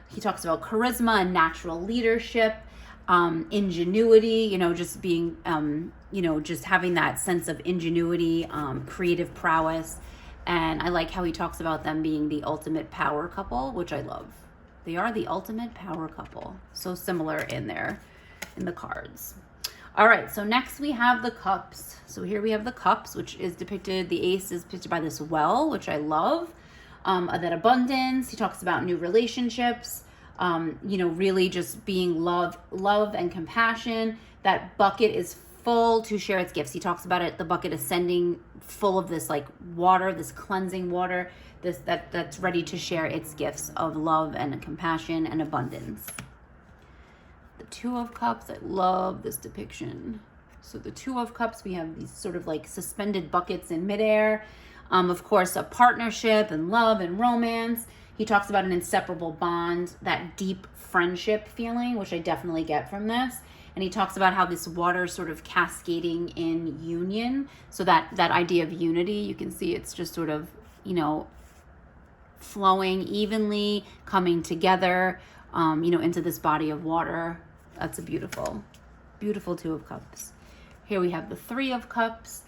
He talks about charisma and natural leadership, ingenuity, you know, just being, you know, just having that sense of ingenuity, creative prowess. And I like how he talks about them being the ultimate power couple, which I love. They are the ultimate power couple. So similar in the cards. All right, so next we have the cups. So here we have the cups, which is depicted, the ace is depicted by this well, which I love. That abundance, he talks about new relationships, you know, really just being love and compassion. That bucket is full to share its gifts. He talks about it, the bucket ascending full of this like water, this cleansing water, that's ready to share its gifts of love and compassion and abundance. The Two of Cups, I love this depiction. So the Two of Cups, we have these sort of like suspended buckets in midair. Of course, a partnership and love and romance. He talks about an inseparable bond, that deep friendship feeling, which I definitely get from this. And he talks about how this water is sort of cascading in union. So that idea of unity, you can see it's just sort of, you know, flowing evenly, coming together, you know, into this body of water. That's a beautiful, beautiful Two of Cups. Here we have the Three of Cups.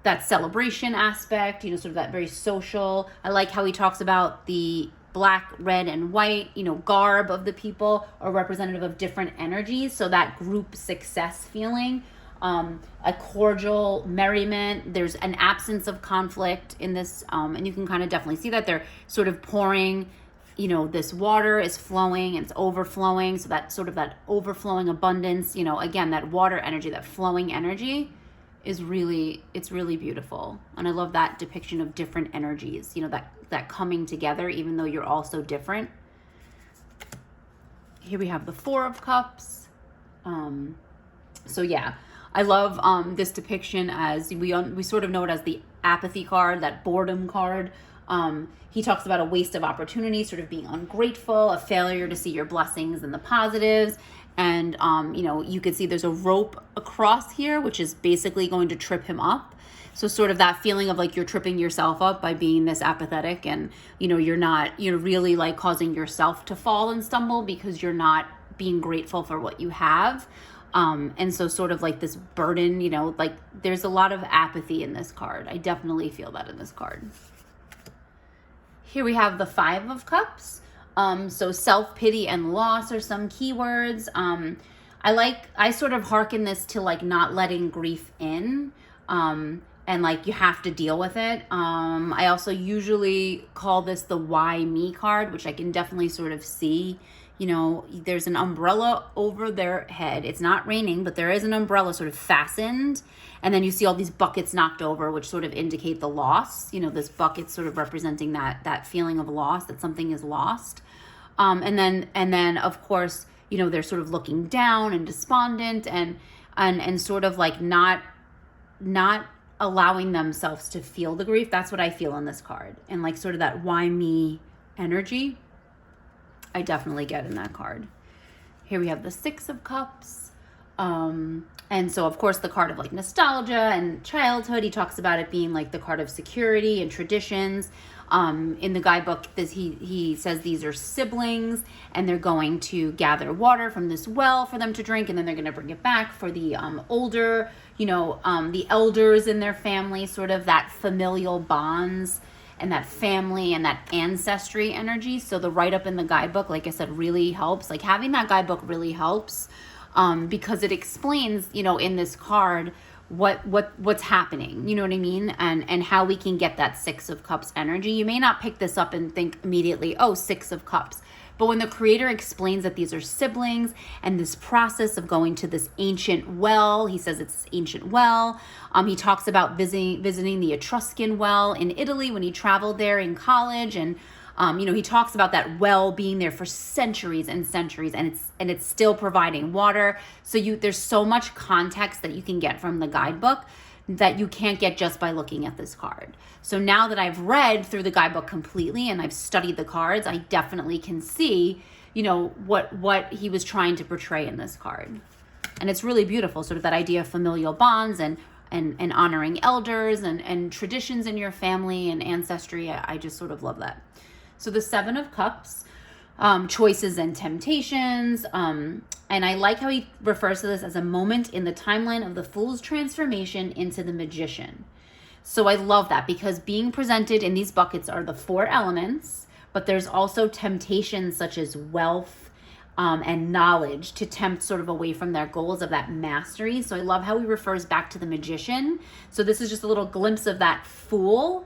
That celebration aspect, you know, sort of that very social. I like how he talks about the black, red, and white, you know, garb of the people are representative of different energies. So that group success feeling, a cordial merriment. There's an absence of conflict in this, and you can kind of definitely see that they're sort of pouring, you know, this water is flowing, it's overflowing. So that sort of that overflowing abundance, you know, again, that water energy, that flowing energy is really, it's really beautiful. And I love that depiction of different energies, you know, that coming together, even though you're all so different. Here we have the Four of Cups. So yeah, I love this depiction, as we sort of know it as the apathy card, that boredom card. He talks about a waste of opportunity, sort of being ungrateful, a failure to see your blessings and the positives. And, you know, you can see there's a rope across here, which is basically going to trip him up. So sort of that feeling of like you're tripping yourself up by being this apathetic, and, you know, you're really like causing yourself to fall and stumble because you're not being grateful for what you have. And so sort of like this burden, you know, like there's a lot of apathy in this card. I definitely feel that in this card. Here we have the Five Cups. So self-pity and loss are some keywords. I sort of hearken this to like not letting grief in, and like you have to deal with it. I also usually call this the why me card, which I can definitely sort of see. You know, there's an umbrella over their head. It's not raining, but there is an umbrella sort of fastened. And then you see all these buckets knocked over, which sort of indicate the loss. You know, this bucket sort of representing that feeling of loss, that something is lost. And then of course, you know, they're sort of looking down and despondent and sort of like not allowing themselves to feel the grief. That's what I feel in this card. And like sort of that why me energy, I definitely get in that card. Here we have the Six of Cups. And so, of course, the card of like nostalgia and childhood. He talks about it being like the card of security and traditions. In the guidebook, he says these are siblings, and they're going to gather water from this well for them to drink, and then they're going to bring it back for the older, you know, the elders in their family, sort of that familial bonds and that family and that ancestry energy. So the write-up in the guidebook, like I said, really helps. Like having that guidebook really helps, because it explains, you know, in this card what's happening, you know what I mean, and how we can get that Six of Cups energy. You may not pick this up and think immediately, oh, Six of Cups. But when the creator explains that these are siblings and this process of going to this ancient well, he says it's this ancient well. He talks about visiting the Etruscan well in Italy when he traveled there in college, and He talks about that well being there for centuries and centuries, and it's still providing water. So there's so much context that you can get from the guidebook that you can't get just by looking at this card. So now that I've read through the guidebook completely and I've studied the cards, I definitely can see, what he was trying to portray in this card. And it's really beautiful, sort of that idea of familial bonds and honoring elders and traditions in your family and ancestry. I just sort of love that. So the Seven of Cups, choices and temptations. And I like how he refers to this as a moment in the timeline of the Fool's transformation into the Magician. So I love that, because being presented in these buckets are the 4 elements, but there's also temptations such as wealth and knowledge to tempt sort of away from their goals of that mastery. So I love how he refers back to the Magician. So this is just a little glimpse of that Fool,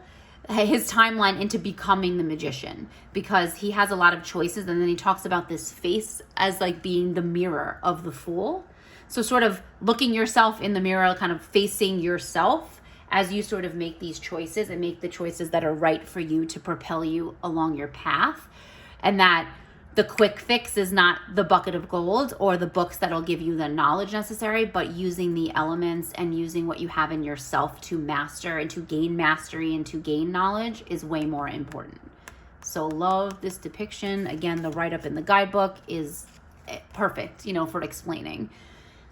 his timeline into becoming the Magician, because he has a lot of choices. And then he talks about this face as like being the mirror of the Fool. So sort of looking yourself in the mirror, kind of facing yourself as you sort of make these choices and make the choices that are right for you to propel you along your path. And that the quick fix is not the bucket of gold or the books that'll give you the knowledge necessary, but using the elements and using what you have in yourself to master and to gain mastery and to gain knowledge is way more important. So love this depiction. Again, the write-up in the guidebook is perfect, for explaining.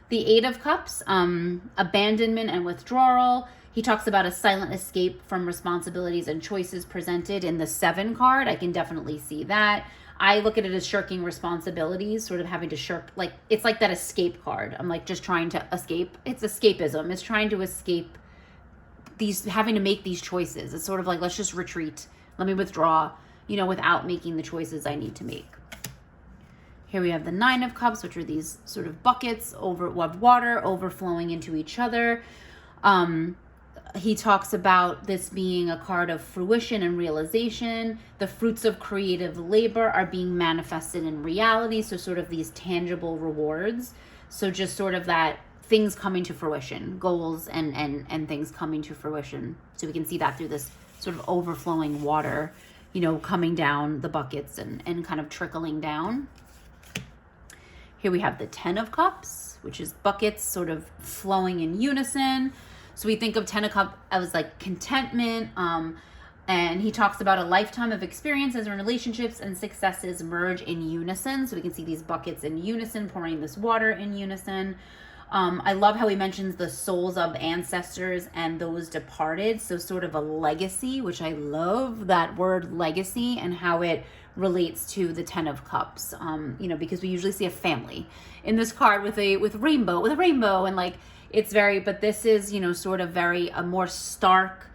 The Eight of Cups, abandonment and withdrawal. He talks about a silent escape from responsibilities and choices presented in the 7 card. I can definitely see that. I look at it as shirking responsibilities, sort of having to shirk, like, it's like that escape card. I'm like just trying to escape. It's escapism. It's trying to escape having to make these choices. It's sort of like, let's just retreat. Let me withdraw, without making the choices I need to make. Here we have the 9 of Cups, which are these sort of buckets of water overflowing into each other. He talks about this being a card of fruition and realization. The fruits of creative labor are being manifested in reality. So sort of these tangible rewards. So just sort of that things coming to fruition, goals and things coming to fruition. So we can see that through this sort of overflowing water, coming down the buckets and kind of trickling down. Here we have the 10 of Cups, which is buckets sort of flowing in unison. So we think of 10 of Cups as like contentment, and he talks about a lifetime of experiences and relationships and successes merge in unison. So we can see these buckets in unison, pouring this water in unison. I love how he mentions the souls of ancestors and those departed. So sort of a legacy, which I love that word legacy and how it relates to the 10 of Cups. Because we usually see a family in this card with a rainbow and like, it's very, but this is, sort of a more stark,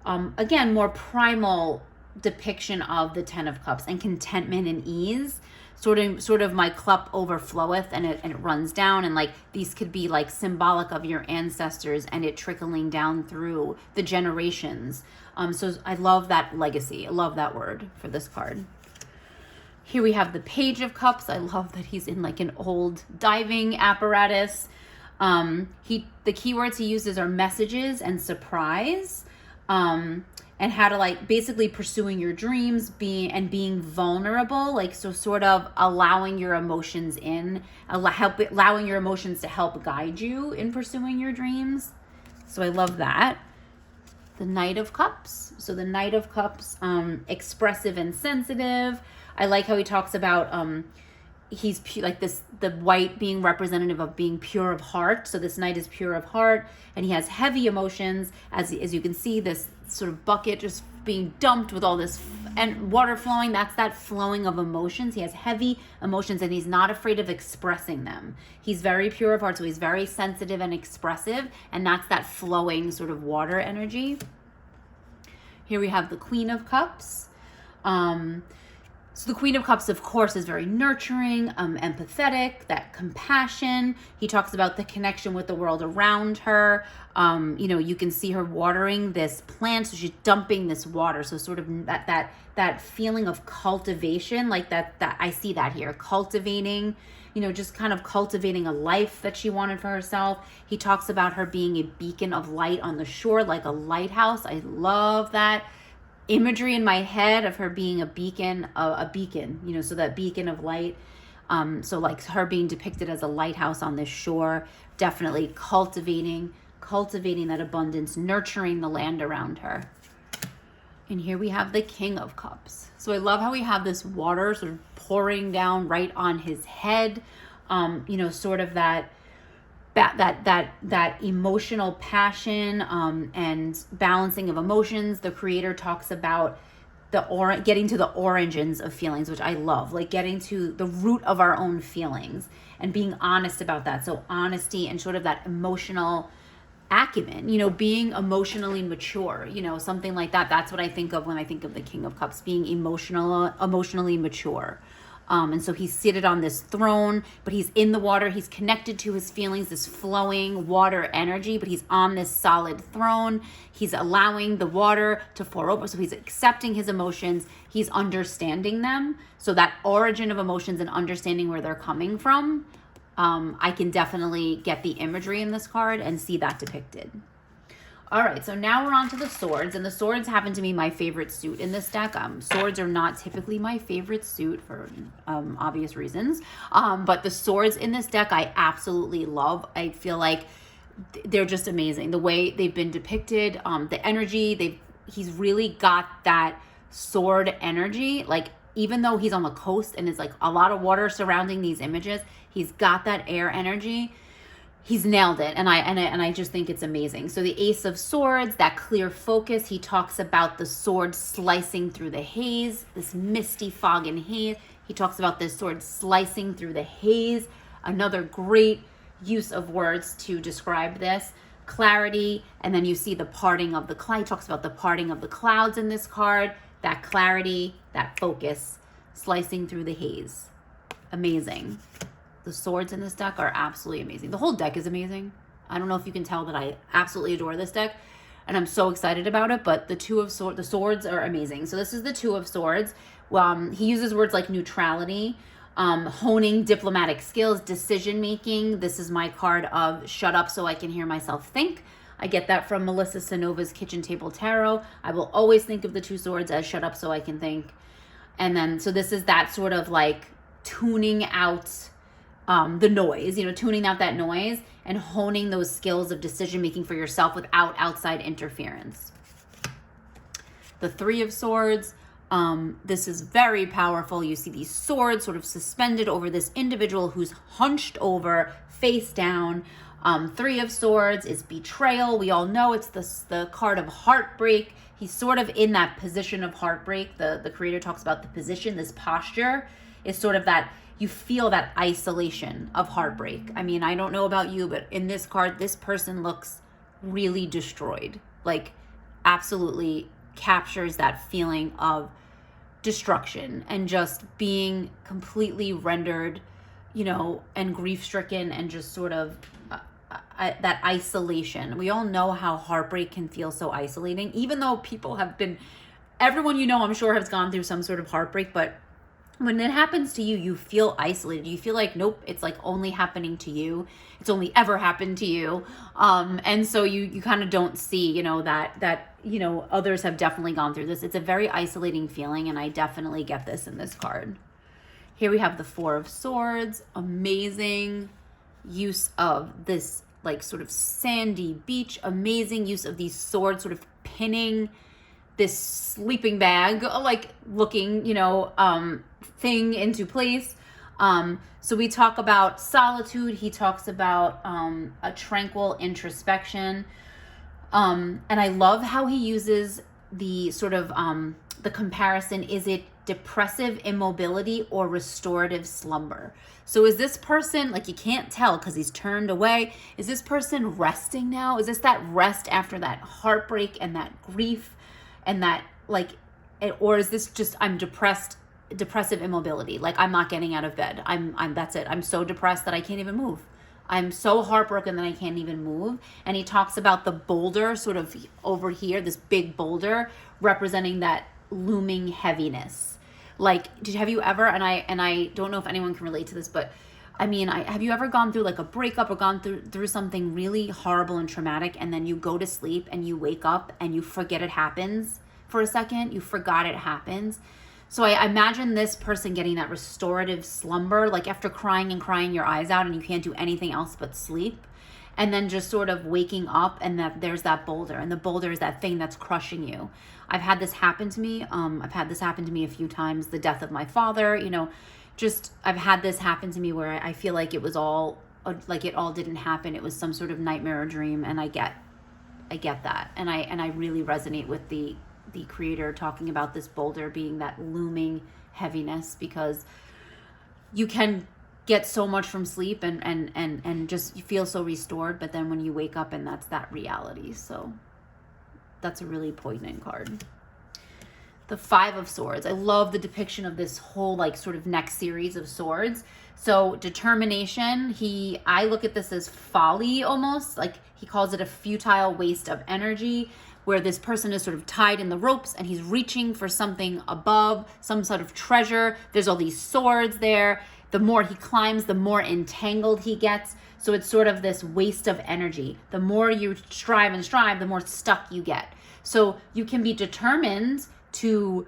again, more primal depiction of the 10 of Cups and contentment and ease. Sort of my cup overfloweth and it runs down, and like these could be like symbolic of your ancestors and it trickling down through the generations. So I love that legacy. I love that word for this card. Here we have the Page of Cups. I love that he's in like an old diving apparatus. The keywords he uses are messages and surprise, and how to like basically pursuing your dreams, being vulnerable, like, so sort of allowing your emotions allowing your emotions to help guide you in pursuing your dreams. So I love that. The Knight of Cups. So the Knight of Cups, expressive and sensitive. I like how he talks about, he's like this, the white being representative of being pure of heart. So this knight is pure of heart, and he has heavy emotions. As you can see, this sort of bucket just being dumped with all this and water flowing. That's that flowing of emotions. He has heavy emotions and he's not afraid of expressing them. He's very pure of heart, so he's very sensitive and expressive, and that's that flowing sort of water energy. Here we have the Queen of Cups. So the Queen of Cups, of course, is very nurturing, empathetic, that compassion. He talks about the connection with the world around her. You can see her watering this plant, so she's dumping this water. So sort of that feeling of cultivation, like that I see that here, cultivating, just kind of cultivating a life that she wanted for herself. He talks about her being a beacon of light on the shore, like a lighthouse. I love that. imagery in my head of her being a beacon, you know, so that beacon of light. So like her being depicted as a lighthouse on this shore, definitely cultivating that abundance, nurturing the land around her. And here we have the King of Cups. So I love how we have this water sort of pouring down right on his head. You know, sort of that emotional passion and balancing of emotions. The creator talks about getting to the origins of feelings, which I love, like getting to the root of our own feelings and being honest about that. So honesty and sort of that emotional acumen, you know, being emotionally mature, you know, something like that. That's what I think of when I think of the King of Cups, being emotionally mature. And so he's seated on this throne, but he's in the water. He's connected to his feelings, this flowing water energy, but he's on this solid throne. He's allowing the water to pour over. So he's accepting his emotions. He's understanding them. So that origin of emotions and understanding where they're coming from, I can definitely get the imagery in this card and see that depicted. All right, so now we're on to the swords, and the swords happen to be my favorite suit in this deck. Swords are not typically my favorite suit for obvious reasons, but the swords in this deck I absolutely love. I feel like they're just amazing. The way they've been depicted, the energy, he's really got that sword energy. Like, even though he's on the coast and there's like a lot of water surrounding these images, he's got that air energy. He's nailed it, and I just think it's amazing. So the Ace of Swords, that clear focus, he talks about the sword slicing through the haze, this misty fog and haze. He talks about this sword slicing through the haze. Another great use of words to describe this. Clarity, and then you see the parting of the cloud. He talks about the parting of the clouds in this card. That clarity, that focus, slicing through the haze. Amazing. The swords in this deck are absolutely amazing. The whole deck is amazing. I don't know if you can tell that I absolutely adore this deck, and I'm so excited about it, but the swords are amazing. So this is the Two of Swords. He uses words like neutrality, honing diplomatic skills, decision-making. This is my card of shut up so I can hear myself think. I get that from Melissa Sanova's Kitchen Table Tarot. I will always think of the Two Swords as shut up so I can think. And then, so this is that sort of like tuning out the noise, you know, tuning out that noise and honing those skills of decision making for yourself without outside interference. The Three of Swords, this is very powerful. You see these swords sort of suspended over this individual who's hunched over, face down. Three of Swords is betrayal. We all know it's the card of heartbreak. He's sort of in that position of heartbreak. The creator talks about the position, this posture is sort of that. You feel that isolation of heartbreak. I mean, I don't know about you, but in this card, this person looks really destroyed. Like, absolutely captures that feeling of destruction and just being completely rendered, you know, and grief-stricken and just sort of that isolation. We all know how heartbreak can feel so isolating, even though people have been, everyone you know, I'm sure, has gone through some sort of heartbreak, but when it happens to you, you feel isolated. You feel like, nope, it's like only happening to you. It's only ever happened to you. And so you kind of don't see, you know, that, you know, others have definitely gone through this. It's a very isolating feeling, and I definitely get this in this card. Here we have the Four of Swords. Amazing use of this like sort of sandy beach. Amazing use of these swords sort of pinning this sleeping bag, like looking, you know, thing into place. So we talk about solitude. He talks about a tranquil introspection. And I love how he uses the sort of the comparison. Is it depressive immobility or restorative slumber? So is this person, like, you can't tell because he's turned away. Is this person resting now? Is this that rest after that heartbreak and that grief and that, like, or is this just, I'm depressive immobility? Like, I'm not getting out of bed. That's it. I'm so depressed that I can't even move. I'm so heartbroken that I can't even move. And he talks about the boulder sort of over here, this big boulder representing that looming heaviness. Like, have you ever, and I don't know if anyone can relate to this, but I mean, have you ever gone through like a breakup or gone through something really horrible and traumatic, and then you go to sleep and you wake up and you forget it happened for a second. You forgot it happens. So I imagine this person getting that restorative slumber, like after crying and crying your eyes out and you can't do anything else but sleep. And then just sort of waking up, and that there's that boulder, and the boulder is that thing that's crushing you. I've had this happen to me. I've had this happen to me a few times. The death of my father, you know, just I've had this happen to me where I feel like it was all, like it all didn't happen. It was some sort of nightmare or dream, and I get that, and I really resonate with the creator talking about this boulder being that looming heaviness, because you can get so much from sleep and just feel so restored, but then when you wake up and that's that reality. So that's a really poignant card. The Five of Swords. I love the depiction of this whole like sort of next series of swords. So determination, I look at this as folly almost, like he calls it a futile waste of energy, where this person is sort of tied in the ropes and he's reaching for something above, some sort of treasure. There's all these swords there. The more he climbs, the more entangled he gets. So it's sort of this waste of energy. The more you strive and strive, the more stuck you get. So you can be determined to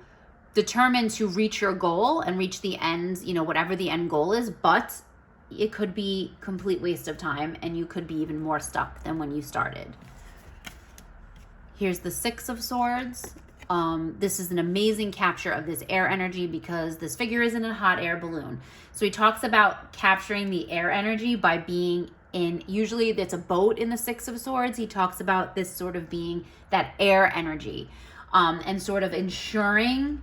reach your goal and reach the end, you know, whatever the end goal is, but it could be complete waste of time and you could be even more stuck than when you started. Here's the Six of Swords. This is an amazing capture of this air energy because this figure is in a hot air balloon. So he talks about capturing the air energy by being in, usually it's a boat in the Six of Swords. He talks about this sort of being that air energy, and sort of ensuring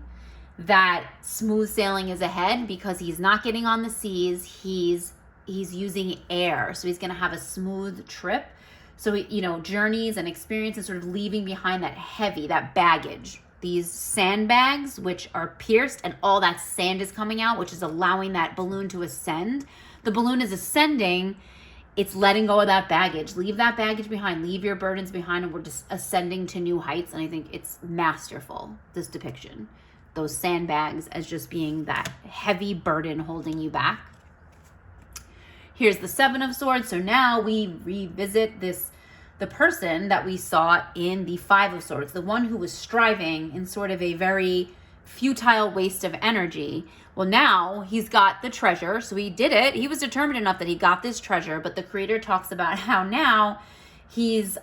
that smooth sailing is ahead because he's not getting on the seas. He's using air. So he's going to have a smooth trip. So, you know, journeys and experiences, sort of leaving behind that heavy, that baggage, these sandbags, which are pierced and all that sand is coming out, which is allowing that balloon to ascend. The balloon is ascending. It's letting go of that baggage. Leave that baggage behind. Leave your burdens behind, and we're just ascending to new heights. And I think it's masterful, this depiction. Those sandbags as just being that heavy burden holding you back. Here's the Seven of Swords. So now we revisit the person that we saw in the Five of Swords, the one who was striving in sort of a very futile waste of energy. Well, now he's got the treasure. So he did it. He was determined enough that he got this treasure, but the creator talks about how now he's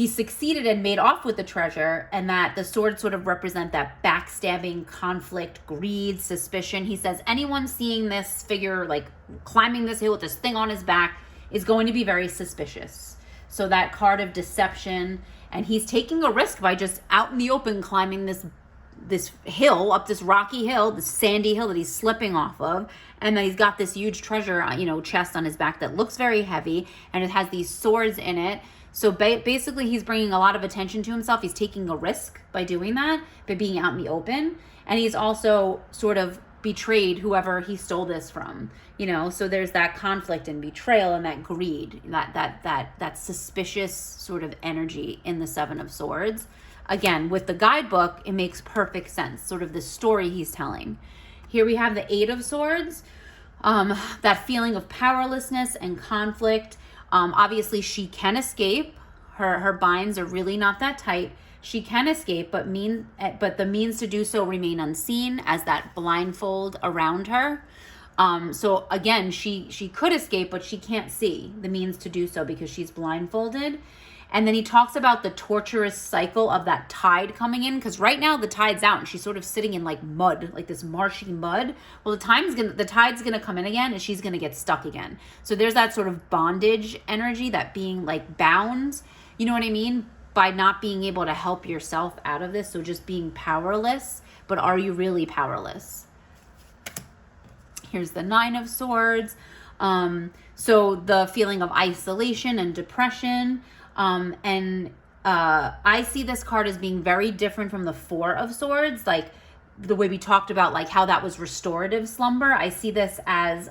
succeeded and made off with the treasure, and that the swords sort of represent that backstabbing, conflict, greed, suspicion. He says anyone seeing this figure like climbing this hill with this thing on his back is going to be very suspicious. So that card of deception, and he's taking a risk by just out in the open climbing this hill, up this rocky hill, this sandy hill that he's slipping off of, and then he's got this huge treasure, chest on his back that looks very heavy, and it has these swords in it. So basically he's bringing a lot of attention to himself. He's taking a risk by doing that, by being out in the open, and he's also sort of betrayed whoever he stole this from, so there's that conflict and betrayal and that greed, that suspicious sort of energy in the Seven of Swords. Again, with the guidebook, it makes perfect sense, sort of the story he's telling. Here we have the Eight of Swords, that feeling of powerlessness and conflict. Obviously she can escape. Her binds are really not that tight. She can escape, but the means to do so remain unseen as that blindfold around her. So again, she could escape, but she can't see the means to do so because she's blindfolded. And then he talks about the torturous cycle of that tide coming in, because right now the tide's out and she's sort of sitting in like mud, like this marshy mud. Well, the tide's gonna come in again and she's gonna get stuck again. So there's that sort of bondage energy, that being like bound, you know what I mean? By not being able to help yourself out of this. So just being powerless, but are you really powerless? Here's the Nine of Swords. So the feeling of isolation and depression. I see this card as being very different from the Four of Swords, like the way we talked about, like how that was restorative slumber. I see this as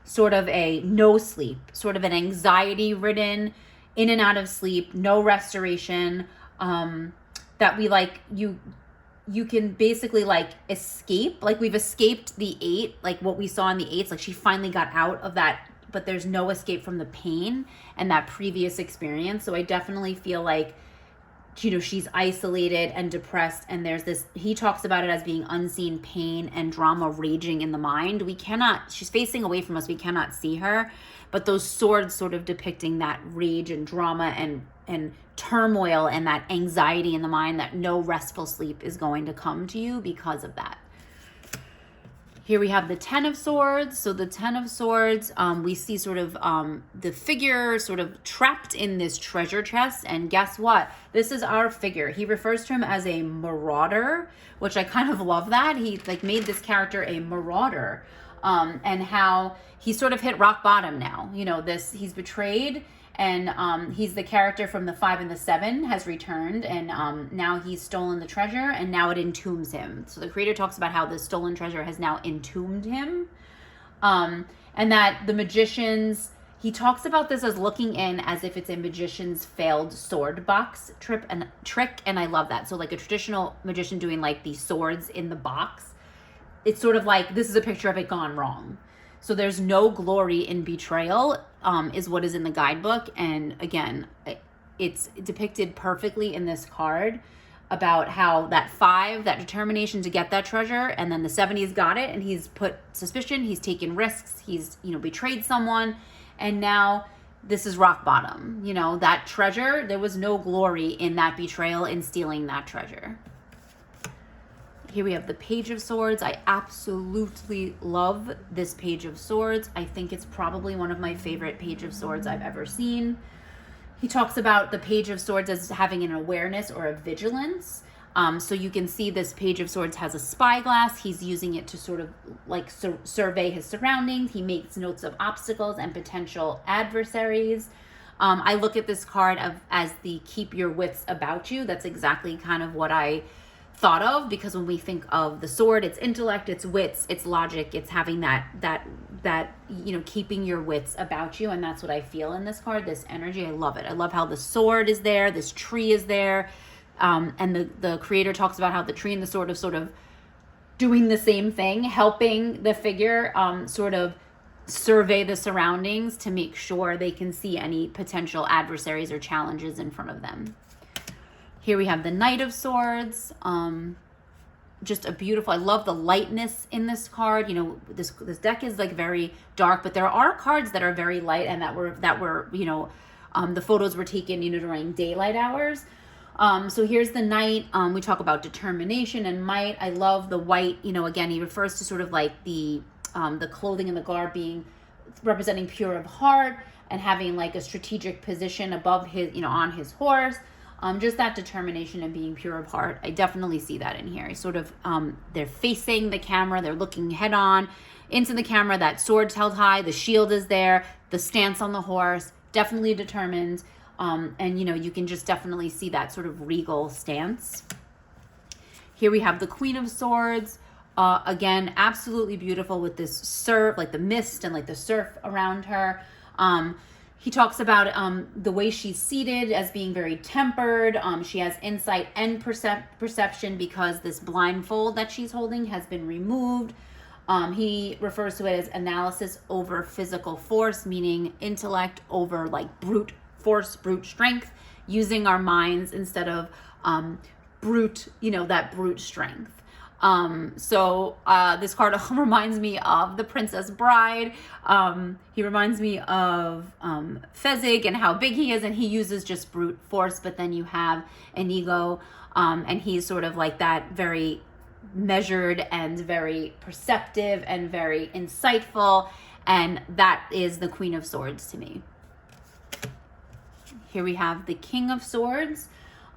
sort of a no sleep, sort of an anxiety ridden, in and out of sleep, no restoration, that we like, you can basically like escape, like we've escaped the Eight, like what we saw in the Eights, like she finally got out of that, but there's no escape from the pain and that previous experience. So I definitely feel like you know, she's isolated and depressed, and there's this, he talks about it as being unseen pain and drama raging in the mind. We cannot, she's facing away from us, we cannot see her, but those swords sort of depicting that rage and drama and turmoil and that anxiety in the mind, that no restful sleep is going to come to you because of that. Here we have the Ten of Swords. So the Ten of Swords, we see sort of the figure sort of trapped in this treasure chest. And guess what? This is our figure. He refers to him as a marauder, which I kind of love that. He like made this character a marauder, and how he sort of hit rock bottom now. You know, he's betrayed, and he's the character from the 5 and the 7 has returned, and now he's stolen the treasure, and now it entombs him. So the creator talks about how the stolen treasure has now entombed him, and that the magicians, he talks about this as looking in as if it's a magician's failed sword box trick, and I love that. So like a traditional magician doing like the swords in the box, it's sort of like, this is a picture of it gone wrong. So there's no glory in betrayal, is what is in the guidebook. And again, it's depicted perfectly in this card about how that 5, that determination to get that treasure, and then the 7, he's got it, and he's put suspicion, he's taken risks, he's, you know, betrayed someone, and now this is rock bottom. You know, that treasure, there was no glory in that betrayal, in stealing that treasure. Here we have the Page of Swords. I absolutely love this Page of Swords. I think it's probably one of my favorite Page of Swords I've ever seen. He talks about the Page of Swords as having an awareness or a vigilance. So you can see this Page of Swords has a spyglass. He's using it to sort of like survey his surroundings. He makes notes of obstacles and potential adversaries. I look at this card as the keep your wits about you. That's exactly kind of what I thought of, because when we think of the sword, it's intellect, it's wits, it's logic, it's having that you know, keeping your wits about you. And that's what I feel in this card, this energy. I love it. I love how the sword is there, this tree is there, and the creator talks about how the tree and the sword are sort of doing the same thing, helping the figure sort of survey the surroundings to make sure they can see any potential adversaries or challenges in front of them. Here we have the Knight of Swords. Just a beautiful, I love the lightness in this card. You know, this deck is like very dark, but there are cards that are very light, and that were you know, the photos were taken, you know, during daylight hours. So here's the Knight. We talk about determination and might. I love the white. You know, again, he refers to sort of like the clothing and the garb being representing pure of heart and having like a strategic position above his, you know, on his horse. Just that determination and being pure of heart. I definitely see that in here. Sort of, they're facing the camera. They're looking head on into the camera. That sword's held high. The shield is there. The stance on the horse. Definitely determined. And, you know, you can just definitely see that sort of regal stance. Here we have the Queen of Swords. Again, absolutely beautiful with this surf, like the mist and like the surf around her. He talks about the way she's seated as being very tempered. She has insight and perception because this blindfold that she's holding has been removed. He refers to it as analysis over physical force, meaning intellect over like brute force, brute strength, using our minds instead of brute, you know, that brute strength. So this card reminds me of the Princess Bride. He reminds me of Fezzik and how big he is, and he uses just brute force, but then you have Inigo, and he's sort of like that very measured and very perceptive and very insightful, and that is the Queen of Swords to me. Here we have the King of Swords.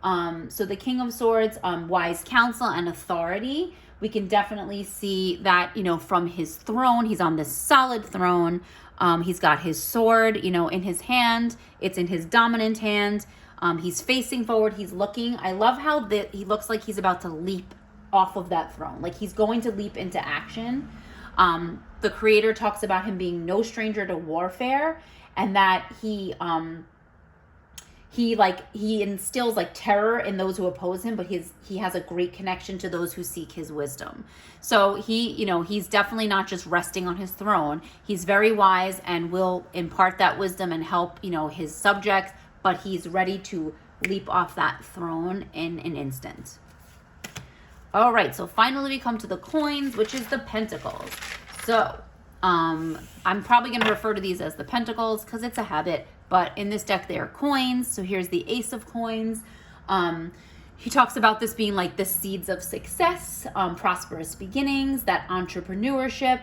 So the King of Swords, wise counsel and authority. We can definitely see that, you know, from his throne. He's on this solid throne. He's got his sword, you know, in his hand. It's in his dominant hand. He's facing forward. He's looking. I love how he looks like he's about to leap off of that throne. Like he's going to leap into action. The creator talks about him being no stranger to warfare, and that he instills like terror in those who oppose him, but he has a great connection to those who seek his wisdom. So he's definitely not just resting on his throne. He's very wise and will impart that wisdom and help, you know, his subjects, but he's ready to leap off that throne in an instant. All right, so finally we come to the coins, which is the pentacles. So I'm probably going to refer to these as the pentacles because it's a habit, but in this deck they are coins. So here's the Ace of Coins. He talks about this being like the seeds of success, prosperous beginnings, that entrepreneurship.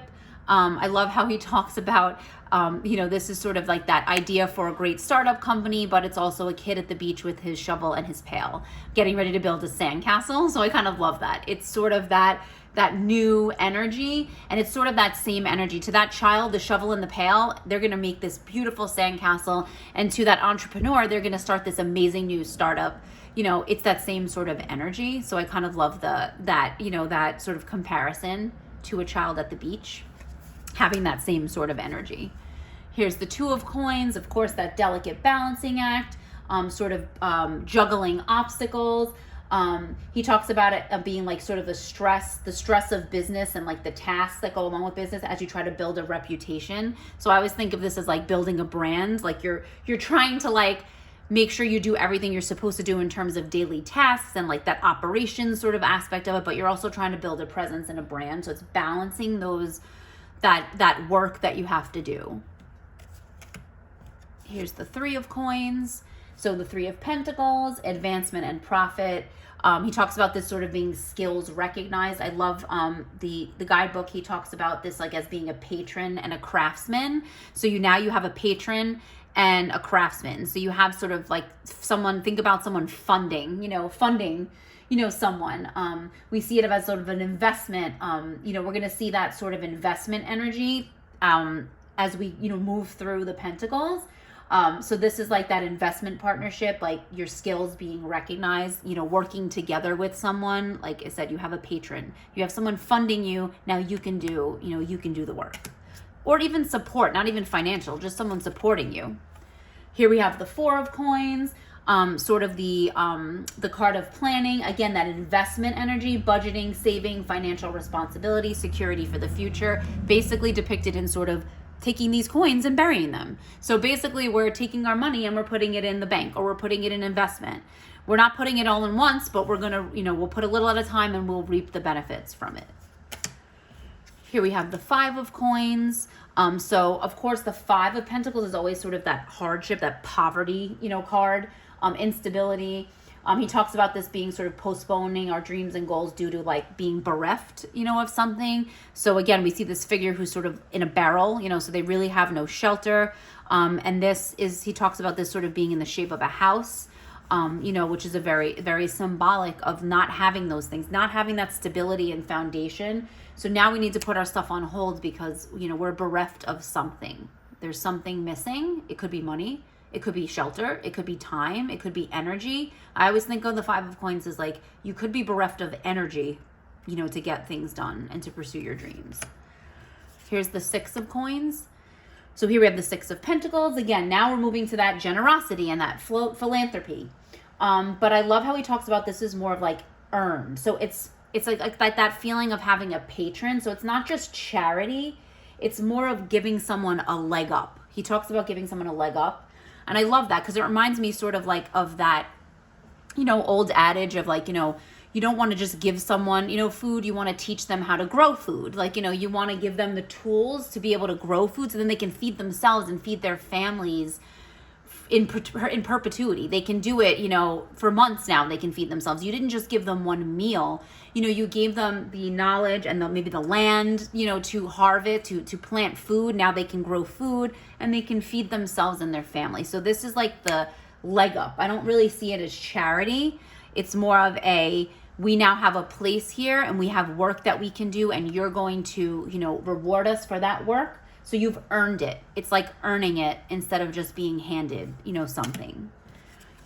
I love how he talks about, this is sort of like that idea for a great startup company, but it's also a kid at the beach with his shovel and his pail, getting ready to build a sandcastle. So I kind of love that. It's sort of that new energy, and it's sort of that same energy. To that child, the shovel and the pail, they're going to make this beautiful sandcastle, and to that entrepreneur, they're going to start this amazing new startup. It's that same sort of energy. So I kind of love that sort of comparison to a child at the beach, having that same sort of energy. Here's the Two of Coins, of course, that delicate balancing act, juggling obstacles. He talks about it being like sort of the stress of business and like the tasks that go along with business as you try to build a reputation. So I always think of this as like building a brand. Like you're trying to like make sure you do everything you're supposed to do in terms of daily tasks and like that operations sort of aspect of it, but you're also trying to build a presence and a brand. So it's balancing that work that you have to do. Here's the Three of Coins. So the Three of Pentacles, advancement and profit. He talks about this sort of being skills recognized. I love the guidebook. He talks about this like as being a patron and a craftsman. So now you have a patron and a craftsman. So you have sort of like someone, think about someone funding someone. We see it as sort of an investment. We're going to see that sort of investment energy as we, move through the Pentacles. So this is like that investment partnership, like your skills being recognized, working together with someone. Like I said, you have a patron, you have someone funding you. Now you can do the work, or even support, not even financial, just someone supporting you. Here we have the Four of Coins, sort of the card of planning. Again, that investment energy, budgeting, saving, financial responsibility, security for the future, basically depicted in sort of taking these coins and burying them. So basically we're taking our money and we're putting it in the bank, or we're putting it in investment. We're not putting it all in once, but we're gonna, we'll put a little at a time and we'll reap the benefits from it. Here we have the Five of Coins. So of course the Five of Pentacles is always sort of that hardship, that poverty, card, instability. He talks about this being sort of postponing our dreams and goals due to like being bereft, of something. So again, we see this figure who's sort of in a barrel, so they really have no shelter. And he talks about this sort of being in the shape of a house, which is a very, very symbolic of not having those things, not having that stability and foundation. So now we need to put our stuff on hold because, we're bereft of something. There's something missing. It could be money. It could be shelter. It could be time. It could be energy. I always think of the Five of Coins as like, you could be bereft of energy, to get things done and to pursue your dreams. Here's the Six of Coins. So here we have the Six of Pentacles. Again, now we're moving to that generosity and that philanthropy. But I love how he talks about this is more of like earned. So it's like that feeling of having a patron. So it's not just charity. It's more of giving someone a leg up. He talks about giving someone a leg up. And I love that because it reminds me sort of like of that, old adage of like, you don't want to just give someone, food. You want to teach them how to grow food. Like, you want to give them the tools to be able to grow food so then they can feed themselves and feed their families in perpetuity. They can do it, for months now. They can feed themselves. You didn't just give them one meal. You gave them the knowledge and maybe the land, to harvest, to plant food. Now they can grow food and they can feed themselves and their family. So this is like the leg up. I don't really see it as charity. It's more of we now have a place here and we have work that we can do and you're going to, reward us for that work. So you've earned it. It's like earning it instead of just being handed, something.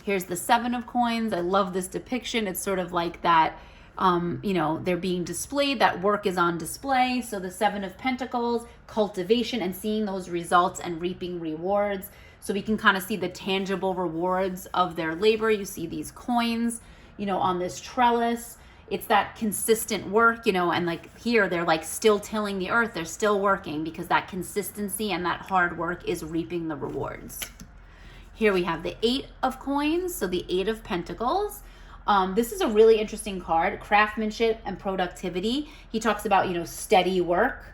Here's the Seven of Coins. I love this depiction. It's sort of like that, they're being displayed. That work is on display. So the Seven of Pentacles, cultivation and seeing those results and reaping rewards. So we can kind of see the tangible rewards of their labor. You see these coins, on this trellis. It's that consistent work, and like here, they're like still tilling the earth. They're still working because that consistency and that hard work is reaping the rewards. Here we have the 8 of coins, so the 8 of pentacles. This is a really interesting card, craftsmanship and productivity. He talks about, you know, steady work.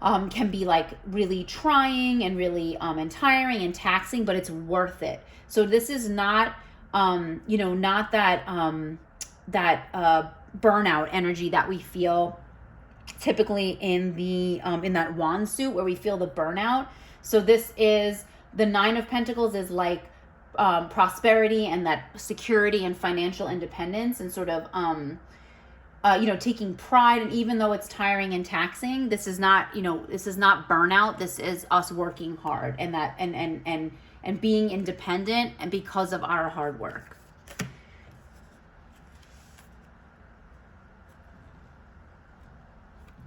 Can be like really trying and really and tiring and taxing, but it's worth it. So this is not, you know, not that burnout energy that we feel typically in the in that wand suit where we feel the burnout. So this is the 9 of pentacles is like prosperity and that security and financial independence and sort of you know, taking pride. And even though it's tiring and taxing, this is not, you know, this is not burnout. This is us working hard and that and being independent and because of our hard work.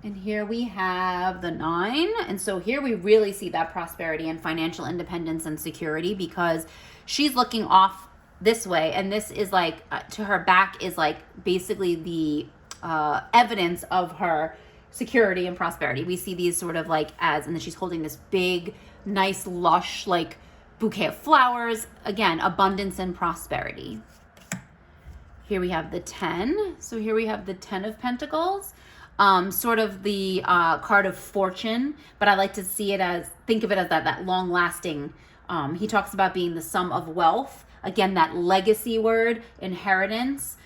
And here we have the 9. And so here we really see that prosperity and financial independence and security because she's looking off this way. And this is like, to her back is like basically the evidence of her security and prosperity. We see these sort of like as, and then she's holding this big, nice, lush, like bouquet of flowers. Again, abundance and prosperity. Here we have the 10. So here we have the 10 of pentacles. Sort of the card of fortune, but I like to see it as, think of it as that long lasting. He talks about being the sum of wealth. Again, that legacy word, inheritance.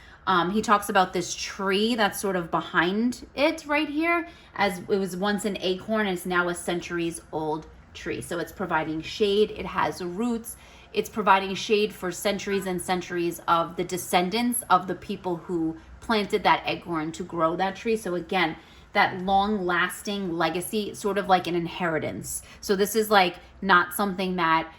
He talks about this tree that's sort of behind it right here, as it was once an acorn and it's now a centuries old tree. So it's providing shade. It has roots. It's providing shade for centuries and centuries of the descendants of the people who planted that acorn to grow that tree. So again, that long lasting legacy, sort of like an inheritance. So this is like not something that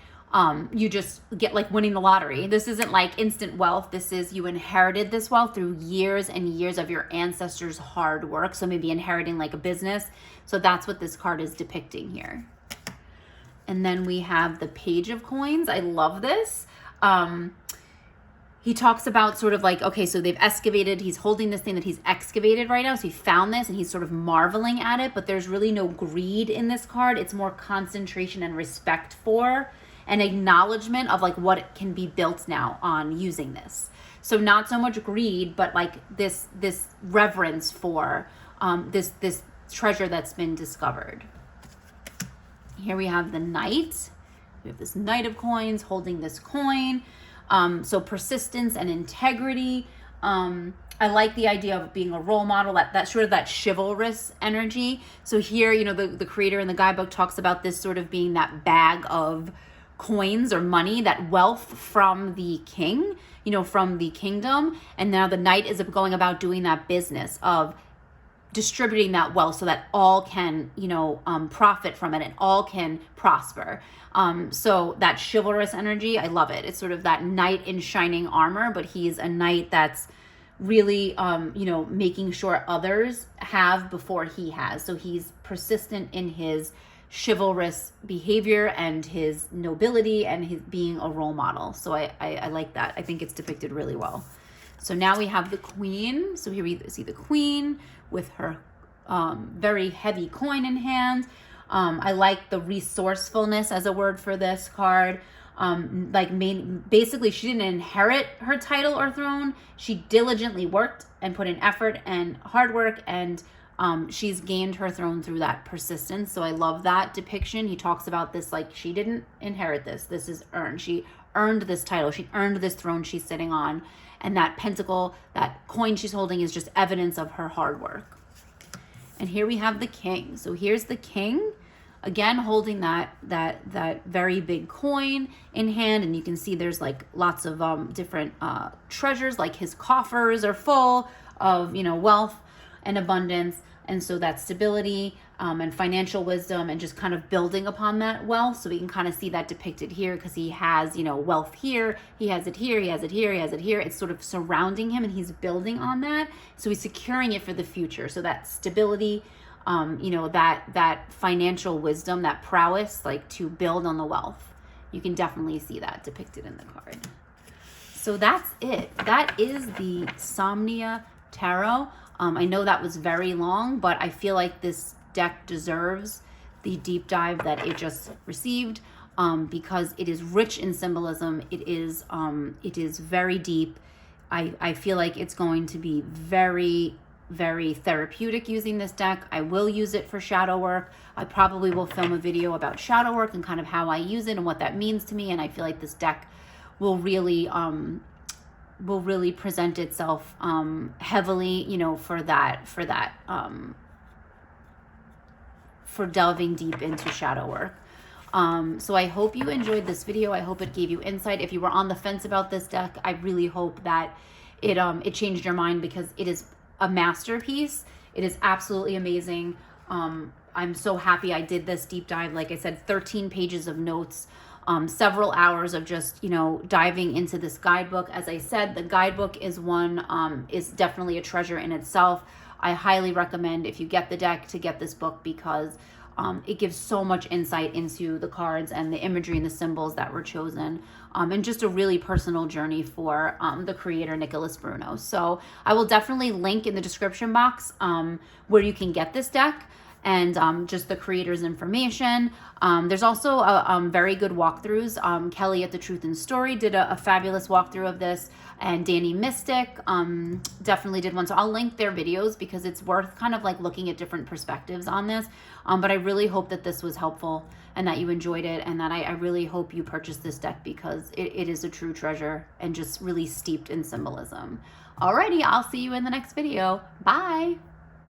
you just get like winning the lottery. This isn't like instant wealth. This is, you inherited this wealth through years and years of your ancestors' hard work. So maybe inheriting like a business. So that's what this card is depicting here. And then we have the Page of Coins. I love this. He talks about sort of like, okay, so they've excavated, he's holding this thing that he's excavated right now. So he found this and he's sort of marveling at it, but there's really no greed in this card. It's more concentration and respect for and acknowledgement of like what can be built now on using this. So not so much greed, but like this reverence for this treasure that's been discovered. Here we have the Knight. We have this Knight of Coins holding this coin. So persistence and integrity. I like the idea of being a role model, that sort of that chivalrous energy. So here, you know, the creator in the guidebook talks about this sort of being that bag of coins or money, that wealth from the king, you know, from the kingdom. And now the Knight is going about doing that business of distributing that wealth so that all can, you know, profit from it and all can prosper. So that chivalrous energy, I love it. It's sort of that knight in shining armor, but he's a knight that's really, you know, making sure others have before he has. So he's persistent in his chivalrous behavior and his nobility and his being a role model. So I like that. I think it's depicted really well. So now we have the Queen. So here we see the Queen with her very heavy coin in hand. I like the resourcefulness as a word for this card. Basically, she didn't inherit her title or throne. She diligently worked and put in effort and hard work, and she's gained her throne through that persistence. So I love that depiction. He talks about this like she didn't inherit this. This is earned. She earned this title. She earned this throne she's sitting on. And that pentacle, that coin she's holding is just evidence of her hard work. And here we have the King. So here's the King, again, holding that very big coin in hand. And you can see there's like lots of different treasures, like his coffers are full of, you know, wealth and abundance. And so that stability and financial wisdom and just kind of building upon that wealth. So we can kind of see that depicted here because he has, you know, wealth here, he has it here, he has it here, he has it here. It's sort of surrounding him and he's building on that. So he's securing it for the future. So that stability, you know, that financial wisdom, that prowess, like to build on the wealth. You can definitely see that depicted in the card. So that's it. That is the Somnia Tarot. I know that was very long, but I feel like this deck deserves the deep dive that it just received. because it is rich in symbolism. It is very deep. I feel like it's going to be very, very therapeutic using this deck. I will use it for shadow work. I probably will film a video about shadow work and kind of how I use it and what that means to me. And I feel like this deck will really present itself heavily, you know, for delving deep into shadow work. So I hope you enjoyed this video. I hope it gave you insight. If you were on the fence about this deck, I really hope that it changed your mind, because it is a masterpiece. It is absolutely amazing. I'm so happy I did this deep dive. Like I said, 13 pages of notes, several hours of just, you know, diving into this guidebook. As I said, the guidebook is definitely a treasure in itself. I highly recommend, if you get the deck, to get this book, because it gives so much insight into the cards and the imagery and the symbols that were chosen, and just a really personal journey for the creator, Nicholas Bruno. So I will definitely link in the description box where you can get this deck, and just the creator's information. There's also very good walkthroughs. Kelly at The Truth and Story did a fabulous walkthrough of this, and Danny Mystic definitely did one. So I'll link their videos, because it's worth kind of like looking at different perspectives on this. But I really hope that this was helpful and that you enjoyed it, and that I really hope you purchase this deck, because it is a true treasure and just really steeped in symbolism. Alrighty, I'll see you in the next video. Bye.